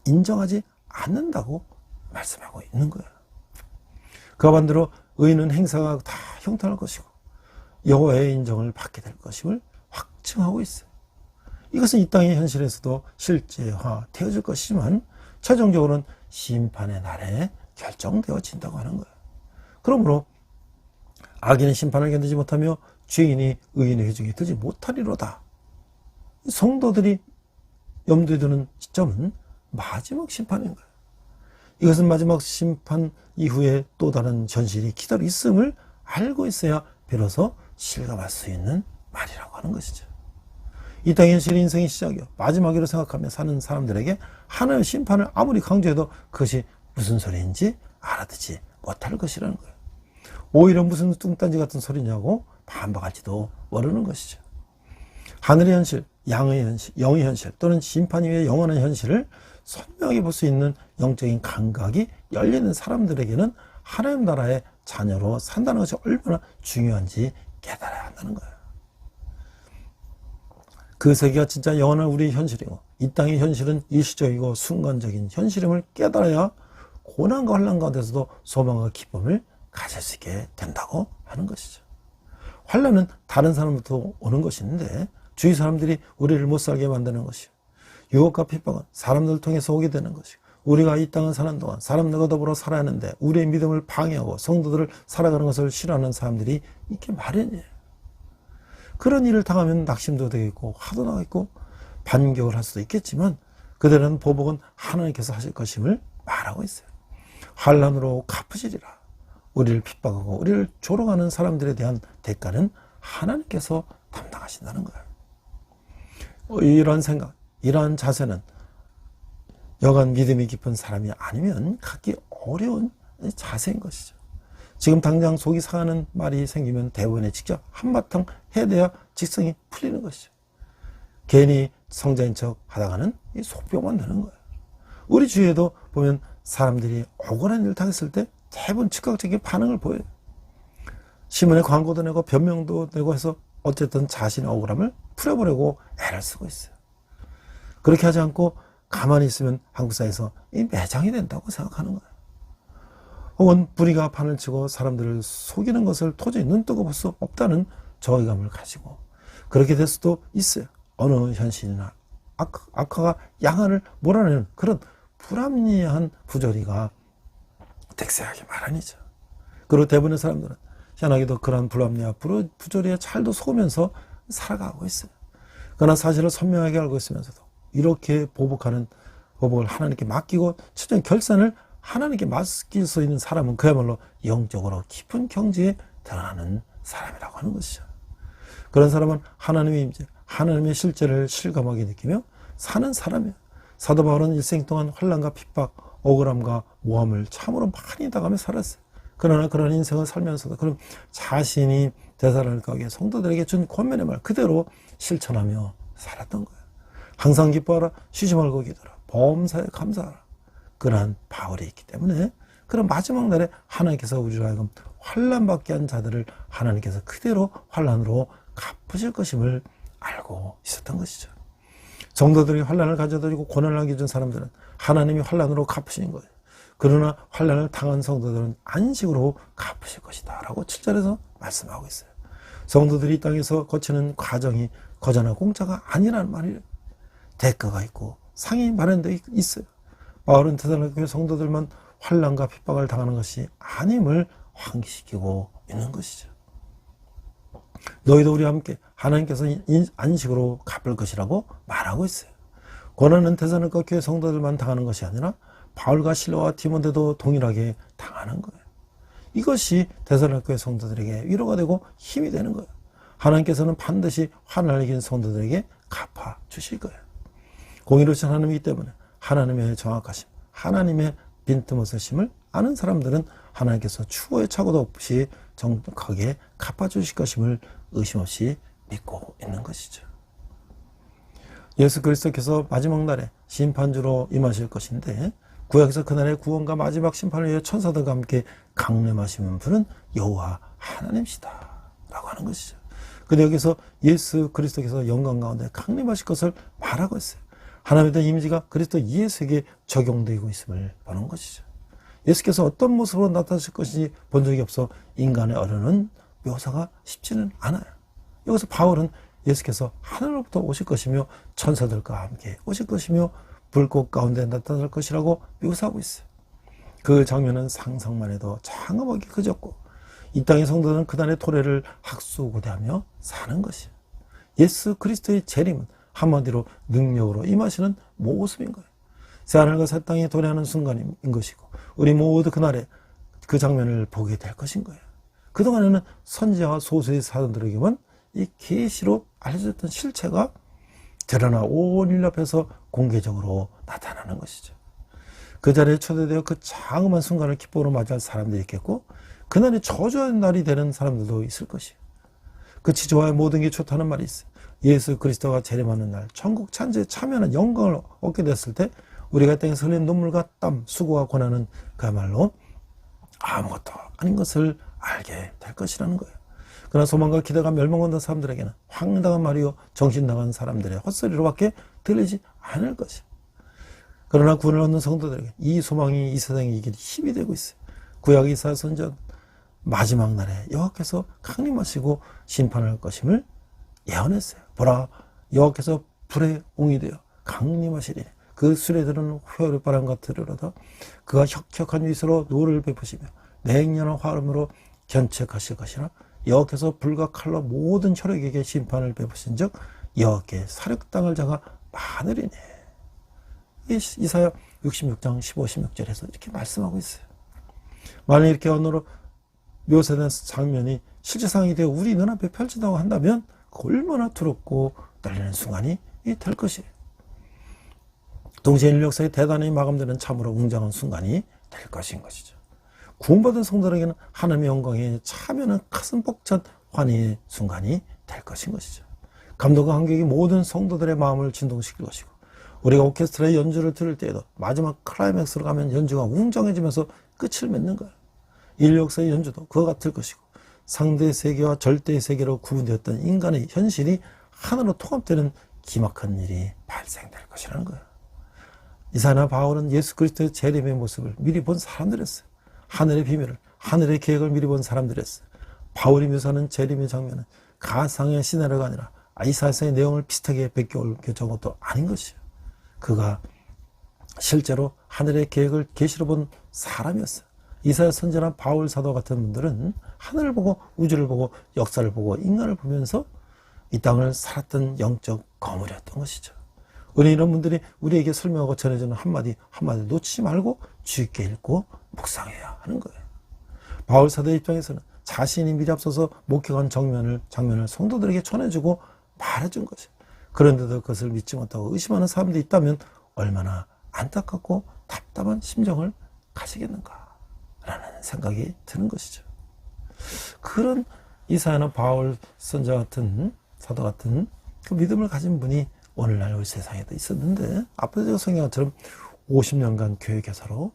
인정하지 않는다고 말씀하고 있는 거예요. 그와 반대로 의인은 행사가 다 형통할 것이고 여호와의 인정을 받게 될 것임을 확증하고 있어요. 이것은 이 땅의 현실에서도 실제화되어질 것이지만 최종적으로는 심판의 날에 결정되어진다고 하는 거예요. 그러므로 악인은 심판을 견디지 못하며 죄인이 의인의 회중에 들지 못하리로다. 성도들이 염두에 두는 시점은 마지막 심판인 거예요. 이것은 마지막 심판 이후에 또 다른 현실이 기다려 있음을 알고 있어야 비로소 실감할 수 있는 말이라고 하는 것이죠. 이 땅의 현실이 인생의 시작이요 마지막이라고 생각하며 사는 사람들에게 하나님의 심판을 아무리 강조해도 그것이 무슨 소리인지 알아듣지 못할 것이라는 거예요. 오히려 무슨 뚱딴지 같은 소리냐고 반박할지도 모르는 것이죠. 하늘의 현실, 양의 현실, 영의 현실 또는 심판 이후의 영원한 현실을 선명하게 볼 수 있는 영적인 감각이 열리는 사람들에게는 하나님 나라의 자녀로 산다는 것이 얼마나 중요한지 깨달아야 한다는 거예요. 그 세계가 진짜 영원한 우리의 현실이고 이 땅의 현실은 일시적이고 순간적인 현실임을 깨달아야 고난과 환난 가운데서도 소망과 기쁨을 가질 수 있게 된다고 하는 것이죠. 환난은 다른 사람부터 오는 것이 있는데 주위 사람들이 우리를 못 살게 만드는 것이요 유혹과 핍박은 사람들을 통해서 오게 되는 것이고 우리가 이 땅을 사는 동안 사람들과 더불어 살아야 하는데 우리의 믿음을 방해하고 성도들을 살아가는 것을 싫어하는 사람들이 있게 마련이에요. 그런 일을 당하면 낙심도 되겠고 화도 나겠고 반격을 할 수도 있겠지만 그들은 보복은 하나님께서 하실 것임을 말하고 있어요. 환난으로 갚으시리라. 우리를 핍박하고 우리를 조롱하는 사람들에 대한 대가는 하나님께서 담당하신다는 거예요. 이런 생각, 이러한 자세는 여간 믿음이 깊은 사람이 아니면 갖기 어려운 자세인 것이죠. 지금 당장 속이 상하는 말이 생기면 대부분에 직접 한바탕 해대야 직성이 풀리는 것이죠. 괜히 성자인 척 하다가는 이 속병만 되는 거예요. 우리 주위에도 보면 사람들이 억울한 일을 당했을 때 대부분 즉각적인 반응을 보여요. 신문에 광고도 내고 변명도 내고 해서 어쨌든 자신의 억울함을 풀어보려고 애를 쓰고 있어요. 그렇게 하지 않고 가만히 있으면 한국 사회에서 이 매장이 된다고 생각하는 거예요. 혹은 불의가 판을 치고 사람들을 속이는 것을 도저히 눈뜨고 볼 수 없다는 저의감을 가지고 그렇게 될 수도 있어요. 어느 현실이나 악화가 양안을 몰아내는 그런 불합리한 부조리가 득세하기 마련이죠. 그리고 대부분의 사람들은 희한하게도 그런 불합리한 부조리에 잘도 속으면서 살아가고 있어요. 그러나 사실을 선명하게 알고 있으면서도 이렇게 보복을 하나님께 맡기고 최종 결산을 하나님께 맡길 수 있는 사람은 그야말로 영적으로 깊은 경지에 들어가는 사람이라고 하는 것이죠. 그런 사람은 하나님의 임재, 하나님의 실제를 실감하게 느끼며 사는 사람이에요. 사도 바울은 일생 동안 환난과 핍박, 억울함과 모함을 참으로 많이 당하며 살았어요. 그러나 그런 인생을 살면서도 그럼 자신이 데살로니가 교회 성도들에게 준 권면의 말 그대로 실천하며 살았던 거예요. 항상 기뻐하라, 쉬지 말고 기도하라, 범사에 감사하라. 그러한 바울이 있기 때문에 그런 마지막 날에 하나님께서 우리로 하여금 환난받게 한 자들을 하나님께서 그대로 환난으로 갚으실 것임을 알고 있었던 것이죠. 성도들이 환난을 가져들이고 고난을 안겨준 사람들은 하나님이 환난으로 갚으시는 거예요. 그러나 환난을 당한 성도들은 안식으로 갚으실 것이다 라고 7절에서 말씀하고 있어요. 성도들이 이 땅에서 거치는 과정이 거저나 공짜가 아니라는 말이에요. 대가가 있고 상이 마련되어 있어요. 바울은 데살로니가 교회 성도들만 환난과 핍박을 당하는 것이 아님을 환기시키고 있는 것이죠. 너희도 우리와 함께 하나님께서 안식으로 갚을 것이라고 말하고 있어요. 고난은 데살로니가 교회 성도들만 당하는 것이 아니라 바울과 실라와 디모데도 동일하게 당하는 거예요. 이것이 데살로니가 교회 성도들에게 위로가 되고 힘이 되는 거예요. 하나님께서는 반드시 환난을 이긴 성도들에게 갚아 주실 거예요. 공의로우신 하나님이기 때문에 하나님의 정확하심, 하나님의 빈틈없으심을 아는 사람들은 하나님께서 추후에 착오도 없이 정확하게 갚아주실 것임을 의심 없이 믿고 있는 것이죠. 예수 그리스도께서 마지막 날에 심판주로 임하실 것인데 구약에서 그날의 구원과 마지막 심판을 위해 천사들과 함께 강림하시는 분은 여호와 하나님이시다 라고 하는 것이죠. 근데 여기서 예수 그리스도께서 영광 가운데 강림하실 것을 말하고 있어요. 하나님에 대한 이미지가 그리스도 예수에게 적용되고 있음을 보는 것이죠. 예수께서 어떤 모습으로 나타나실 것인지 본 적이 없어 인간의 어려는 묘사가 쉽지는 않아요. 여기서 바울은 예수께서 하늘로부터 오실 것이며 천사들과 함께 오실 것이며 불꽃 가운데 나타날 것이라고 묘사하고 있어요. 그 장면은 상상만 해도 장엄하게 그졌고 이 땅의 성도들은 그날의 토래를 학수고대하며 사는 것이에요. 예수 그리스도의 재림은 한마디로 능력으로 임하시는 모습인 거예요. 새하늘과 새 땅이 도래하는 순간인 것이고 우리 모두 그날에 그 장면을 보게 될 것인 거예요. 그동안에는 선지자와 소수의 사람들에게만 이 계시로 알려졌던 실체가 드러나 온 인류 앞에서 공개적으로 나타나는 것이죠. 그 자리에 초대되어 그 장엄한 순간을 기쁨으로 맞이할 사람들이 있겠고 그날이 저주의 날이 되는 사람들도 있을 것이에요. 그 지조와의 모든 게 좋다는 말이 있어요. 예수 그리스도가 재림하는 날 천국 찬지에 참여하는 영광을 얻게 됐을 때 우리가 땅에서 흘린 눈물과 땀, 수고와 고난은 그야말로 아무것도 아닌 것을 알게 될 것이라는 거예요. 그러나 소망과 기대가 멸망한다는 사람들에게는 황당한 말이요 정신 나간 사람들의 헛소리로밖에 들리지 않을 것이에요. 그러나 구원을 얻는 성도들에게 이 소망이 이 세상에 이길 힘이 되고 있어요. 구약 이사야 선지자 마지막 날에 여호와께서 강림하시고 심판할 것임을 예언했어요. 보라 여호와께서 불의 옹이 되어 강림하시리니 그 술에 드는 회오리바람과 들으로다 그가 혁혁한 위세로 노를 베푸시며 냉정한 화음으로 견책하실 것이라 여호와께서 불과 칼로 모든 혈육에게 심판을 베푸신 즉 여호와께 사륙당할 자가 많으리니 이사야 66장 15, 16절에서 이렇게 말씀하고 있어요. 만약 이렇게 언어로 묘사된 장면이 실제 상황이 되어 우리 눈앞에 펼쳐진다고 한다면 얼마나 두렵고 떨리는 순간이 될 것이에요. 동시에 인류 역사에 대단히 마감되는 참으로 웅장한 순간이 될 것인 것이죠. 구원받은 성도에게는 하나님의 영광에 참여하는 가슴 벅찬 환희의 순간이 될 것인 것이죠. 감동과 감격이 모든 성도들의 마음을 진동시킬 것이고 우리가 오케스트라의 연주를 들을 때에도 마지막 클라이맥스로 가면 연주가 웅장해지면서 끝을 맺는 거예요. 인류 역사의 연주도 그와 같을 것이고 상대 세계와 절대의 세계로 구분되었던 인간의 현실이 하나로 통합되는 기막한 일이 발생될 것이라는 거예요. 이사야나 바울은 예수 그리스도의 재림의 모습을 미리 본 사람들이었어요. 하늘의 비밀을, 하늘의 계획을 미리 본 사람들이었어요. 바울이 묘사하는 재림의 장면은 가상의 시나리오가 아니라 이사야서의 내용을 비슷하게 베껴올 것도 아닌 것이에요. 그가 실제로 하늘의 계획을 계시로 본 사람이었어요. 이사야 선지자나 바울 사도 같은 분들은 하늘을 보고 우주를 보고 역사를 보고 인간을 보면서 이 땅을 살았던 영적 거물이었던 것이죠. 우리 이런 분들이 우리에게 설명하고 전해주는 한마디 한마디 놓치지 말고 주의 깊게 읽고 묵상해야 하는 거예요. 바울 사도의 입장에서는 자신이 미리 앞서서 목격한 장면을 성도들에게 전해주고 말해준 것이에요. 그런데도 그것을 믿지 못하고 의심하는 사람들이 있다면 얼마나 안타깝고 답답한 심정을 가지겠는가 라는 생각이 드는 것이죠. 그런 이사야나 바울 선자 같은 사도 같은 그 믿음을 가진 분이 오늘날 우리 세상에도 있었는데 앞에서 제가 설명한 것처럼 50년간 교회 교사로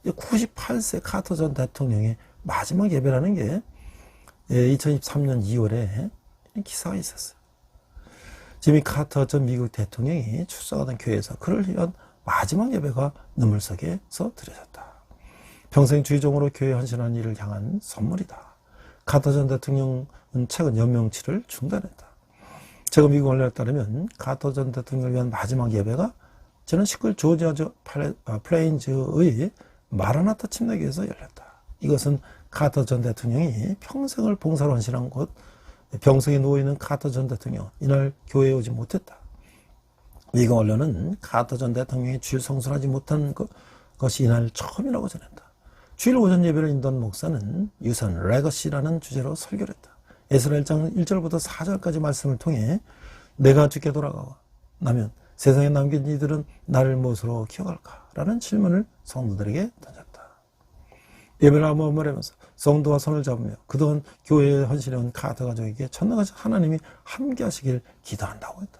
98세 카터 전 대통령의 마지막 예배라는 게 2023년 2월에 기사가 있었어요. 지미 카터 전 미국 대통령이 출석하던 교회에서 그를 위한 마지막 예배가 눈물 속에서 드려졌다. 평생 주의종으로 교회에 헌신한 일을 향한 선물이다. 카터 전 대통령은 최근 연명치를 중단했다. 최근 미국 언론에 따르면 카터 전 대통령을 위한 마지막 예배가 저는 19일 조지아 플레인즈의 마라나타 침례교회에서 열렸다. 이것은 카터 전 대통령이 평생을 봉사로 헌신한 곳, 병석에 누워있는 카터 전 대통령, 이날 교회에 오지 못했다. 미국 언론은 카터 전 대통령이 주일 성수하지 못한 것이 이날 처음이라고 전했다. 주일 오전 예배를 인도한 목사는 유선 레거시라는 주제로 설교를 했다. 에스라 1장 1절부터 4절까지 말씀을 통해 내가 주께 돌아가 나면 세상에 남긴 이들은 나를 무엇으로 기억할까? 라는 질문을 성도들에게 던졌다. 예배를 마무리하면서 성도와 손을 잡으며 그동안 교회에 헌신해온 카터 가족에게 전능하신 하나님이 함께 하시길 기도한다고 했다.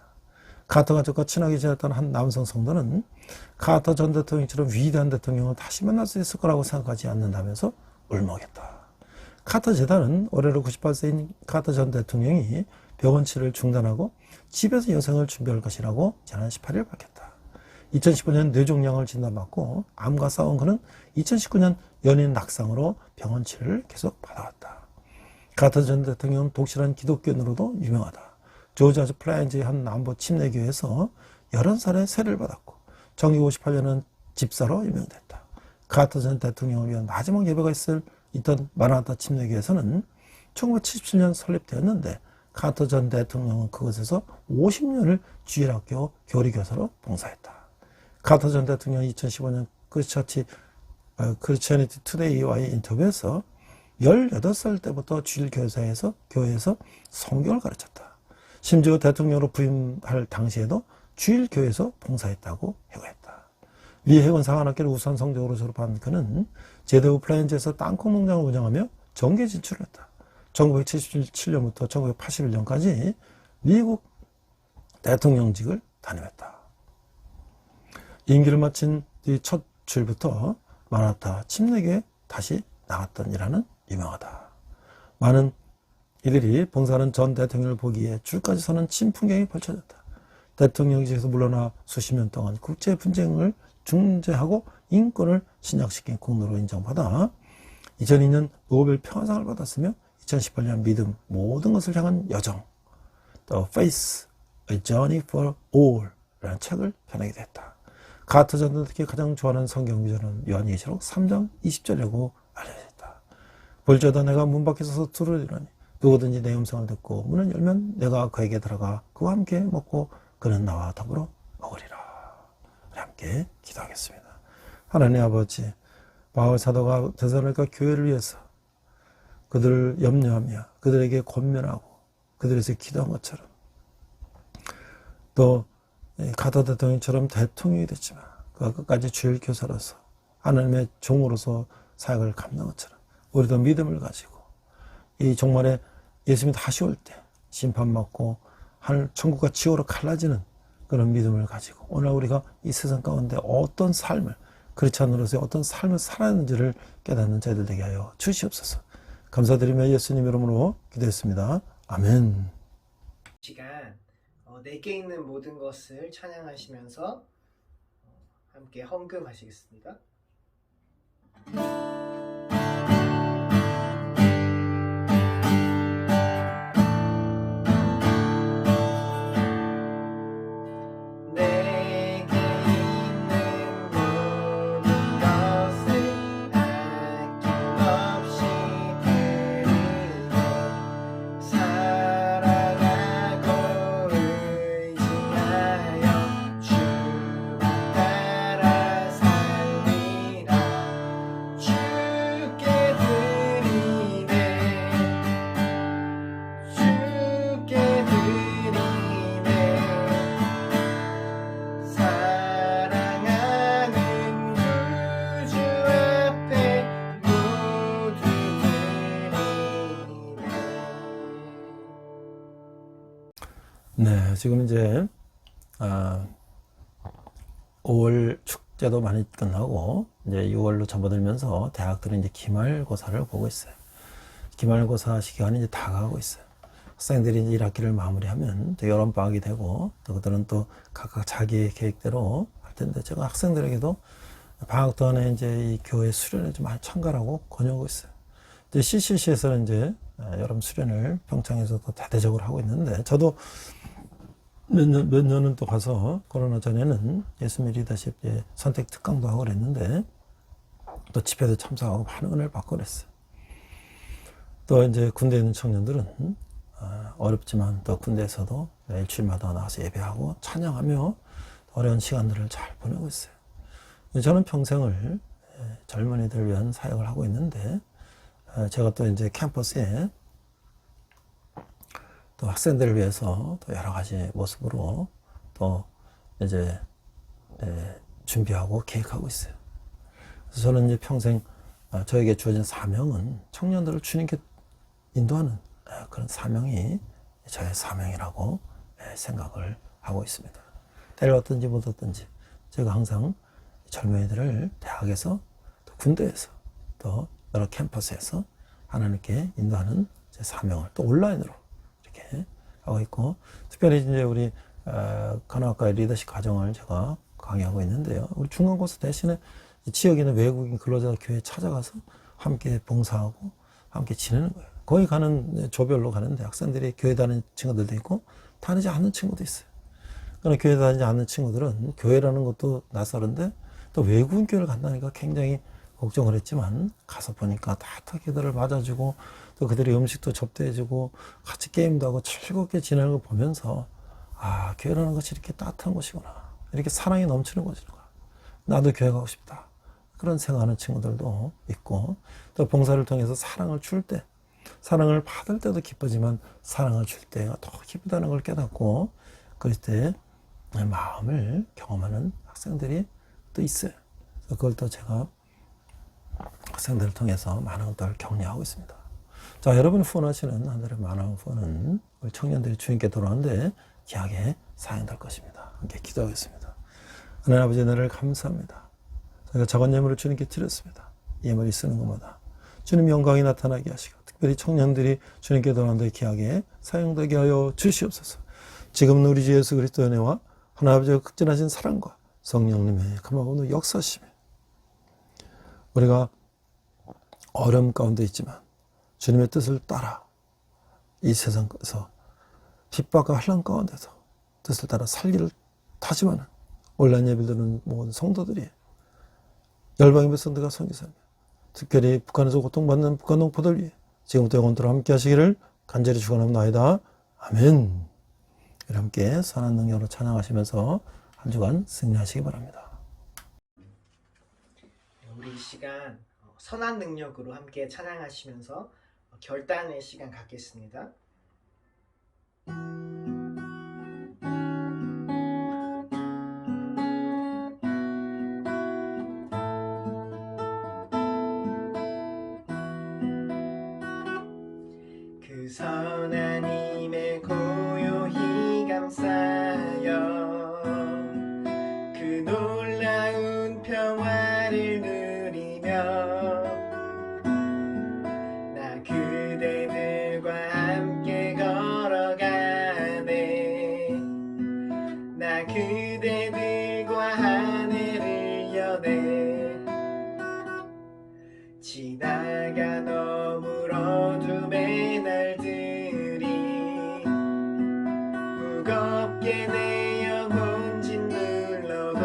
카터 가족과 친하게 지냈던 한 남성 성도는 카터 전 대통령처럼 위대한 대통령을 다시 만날 수 있을 거라고 생각하지 않는다면서 울먹였다. 카터 재단은 올해로 98세인 카터 전 대통령이 병원 치료를 중단하고 집에서 여생을 준비할 것이라고 지난 18일 밝혔다. 2015년 뇌종양을 진단받고 암과 싸운 그는 2019년 연인 낙상으로 병원 치료를 계속 받아왔다. 카터 전 대통령은 독실한 기독교인으로도 유명하다. 조지아주 플라인즈의 한 남부 침례교회에서 11살에 세례를 받았고 1958년은 집사로 유명됐다. 카터 전 대통령을 위한 마지막 예배가 있던 마라나타 침례교회에서는 1977년 설립되었는데 카터 전 대통령은 그곳에서 50년을 주일학교 교리교사로 봉사했다. 카터 전 대통령은 2015년 크리스처니티 투데이와의 인터뷰에서 18살 때부터 주일 교회에서 성경을 가르쳤다. 심지어 대통령으로 부임할 당시에도 주일 교회에서 봉사했다고 해고했다. 미 해군 사관학교를 우수한 성적으로 졸업한 그는 제대우 플라인즈에서 땅콩 농장을 운영하며 정계 진출을 했다. 1977년부터 1981년까지 미국 대통령직을 담임했다. 임기를 마친 뒤 첫 주일부터 마라나타 침례교에 다시 나갔던 일화는 유명하다. 많은 이들이 봉사하는 전 대통령을 보기에 줄까지 서는 친 풍경이 펼쳐졌다. 대통령직에서 물러나 수십 년 동안 국제 분쟁을 중재하고 인권을 신약시킨 공로로 인정받아 2002년 노벨 평화상을 받았으며 2018년 믿음 모든 것을 향한 여정 The Faith, A Journey for All 라는 책을 펴내게 됐다. 카터 전 대통령이 가장 좋아하는 성경 구절은 요한계시록 3장 20절이라고 알려졌다. 볼지어다 내가 문 밖에 서서 두드리노니 누구든지 내 음성을 듣고 문을 열면 내가 그에게 들어가 그와 함께 먹고 그는 나와 더불어 먹으리라. 함께 기도하겠습니다. 하나님 아버지, 바울 사도가 데살로니가 교회를 위해서 그들을 염려하며 그들에게 권면하고 그들에서 기도한 것처럼 또 카터 대통령처럼 대통령이 됐지만 그가 끝까지 주일 교사로서 하나님의 종으로서 사역을 감당한 것처럼 우리도 믿음을 가지고 이 종말에 예수님이 다시 올 때 심판받고 하늘 천국과 지옥으로 갈라지는 그런 믿음을 가지고 오늘 우리가 이 세상 가운데 어떤 삶을 크리스찬으로서의 어떤 삶을 살아야 하는지를 깨닫는 자들 되게 하여 주시옵소서. 감사드리며 예수님 이름으로 기도했습니다. 아멘. 시간 내게 있는 모든 것을 찬양하시면서 함께 헌금하시겠습니다. 네, 지금 이제 5월 축제도 많이 끝나고 이제 6월로 접어들면서 대학들은 이제 기말고사를 보고 있어요. 기말고사 시간이 이제 다가가고 있어요. 학생들이 이제 1학기를 마무리하면 또 여름방학이 되고 또 그들은 또 각각 자기의 계획대로 할 텐데 제가 학생들에게도 방학 동안에 이제 이 교회 수련에 좀 많이 참가하고 권유하고 있어요. 이제 CCC에서는 이제 여름 수련을 평창에서도 대대적으로 하고 있는데 저도 몇 년은 또 가서 코로나 전에는 예수님 리더십 선택 특강도 하고 그랬는데 또 집회도 참석하고 많은 은혜를 받고 그랬어요. 또 이제 군대에 있는 청년들은 어렵지만 또 군대에서도 일주일마다 나와서 예배하고 찬양하며 어려운 시간들을 잘 보내고 있어요. 저는 평생을 젊은이들을 위한 사역을 하고 있는데, 제가 또 이제 캠퍼스에 또 학생들을 위해서 또 여러 가지 모습으로 또 이제 준비하고 계획하고 있어요. 그래서 저는 이제 평생 저에게 주어진 사명은 청년들을 주님께 인도하는 그런 사명이 저의 사명이라고 생각을 하고 있습니다. 때를 얻든지 못 얻든지 제가 항상 젊은이들을 대학에서 또 군대에서 또 여러 캠퍼스에서 하나님께 인도하는 제 사명을 또 온라인으로 이렇게 하고 있고, 특별히 이제 우리 간호학과의 리더십 과정을 제가 강의하고 있는데요. 우리 중간고사 대신에 지역에 있는 외국인 근로자 교회에 찾아가서 함께 봉사하고 함께 지내는 거예요. 거기 가는 조별로 가는데 학생들이 교회 다니는 친구들도 있고 다니지 않는 친구도 있어요. 그러나 교회 다니지 않는 친구들은 교회라는 것도 낯설은데 또 외국인 교회를 간다니까 굉장히 걱정을 했지만, 가서 보니까 따뜻하게 그들을 맞아주고 또 그들이 음식도 접대해주고 같이 게임도 하고 즐겁게 지내는 걸 보면서, 아, 교회라는 것이 이렇게 따뜻한 곳이구나, 이렇게 사랑이 넘치는 곳이구나, 나도 교회 가고 싶다, 그런 생각하는 친구들도 있고, 또 봉사를 통해서 사랑을 줄 때, 사랑을 받을 때도 기쁘지만 사랑을 줄 때가 더 기쁘다는 걸 깨닫고 그럴 때 마음을 경험하는 학생들이 또 있어요. 그래서 그걸 또 제가 학생들을 통해서 많은 것들을 격려하고 있습니다. 자, 여러분이 후원하시는 하늘의 많은 후원은 우리 청년들이 주님께 돌아오는데 귀하게 사용될 것입니다. 함께 기도하겠습니다. 하나님 아버지, 은혜를 감사합니다. 저희가 작은 예물을 주님께 드렸습니다. 예물이 쓰는 것마다 주님 영광이 나타나게 하시고, 특별히 청년들이 주님께 돌아오는데 귀하게 사용되게 하여 주시옵소서. 지금은 우리 주 예수 그리스도의 은혜와 하나님 아버지의 극진하신 사랑과 성령님의 금하고는 역사심에 우리가 어려움 가운데 있지만 주님의 뜻을 따라 이 세상에서 핍박과 환난 가운데서 뜻을 따라 살기를 다짐하는 온라인 예배를 드는 모든 성도들이, 열방의 백성들과 선교사님, 특별히 북한에서 고통받는 북한 농포들 위해 지금부터 영원토록 함께 하시기를 간절히 축원합니다. 아멘. 함께 선한 능력으로 찬양하시면서 한 주간 승리하시기 바랍니다. 우리 이 시간 선한 능력으로 함께 찬양하시면서 결단의 시간 갖겠습니다. 그 선한 힘에 고요히 감싸여 그 놀라운 평화를 누리며 나 그대들과 함께 걸어가네. 나 그대들과 하늘을 여네. 지나간 어물 어둠의 날들이 무겁게 내 영혼 짓눌러도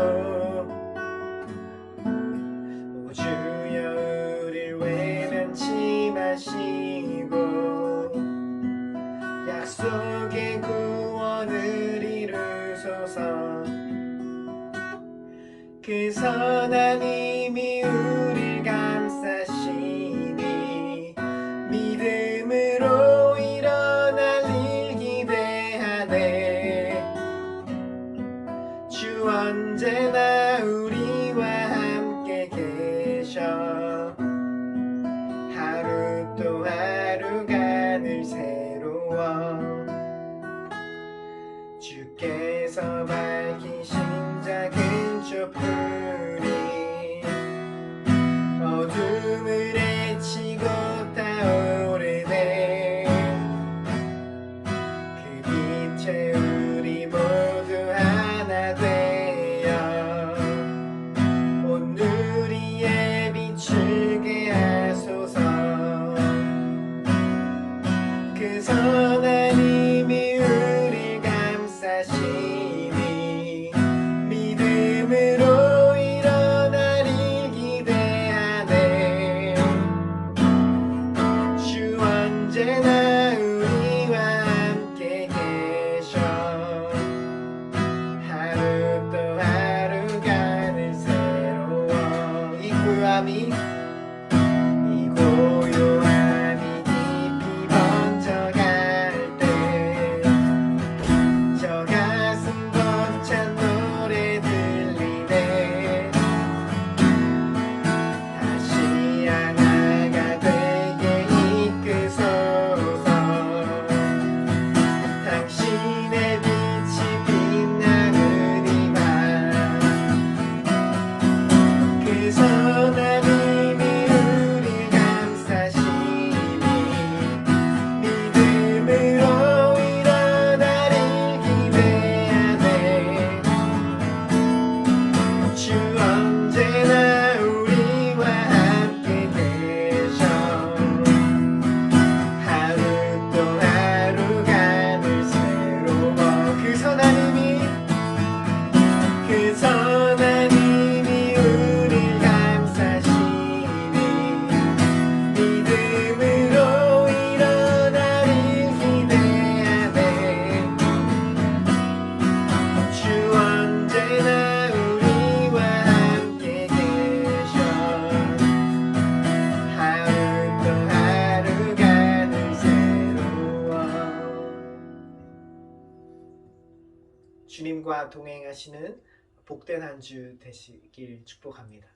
오 주여 우릴 외면치 마시고 약속의 구원을 이루소서. 그 선한 힘이 우릴 감싸시니 믿음으로 일어날 일 기대하네. 주 언제나 우리와 함께 계셔. 하루 또 하루가 늘 새로워. 주께서 밝히신 작은 촛불이 어둠을 헤치고 타오르네. 그 빛에 우리 모두 하나 되어 온 누리에 비추게 하소서. 그 선한 힘이 우릴 감싸시니 믿음으로 일어날 일 기대하네. 주님과 동행하시는 복된 한 주 되시길 축복합니다.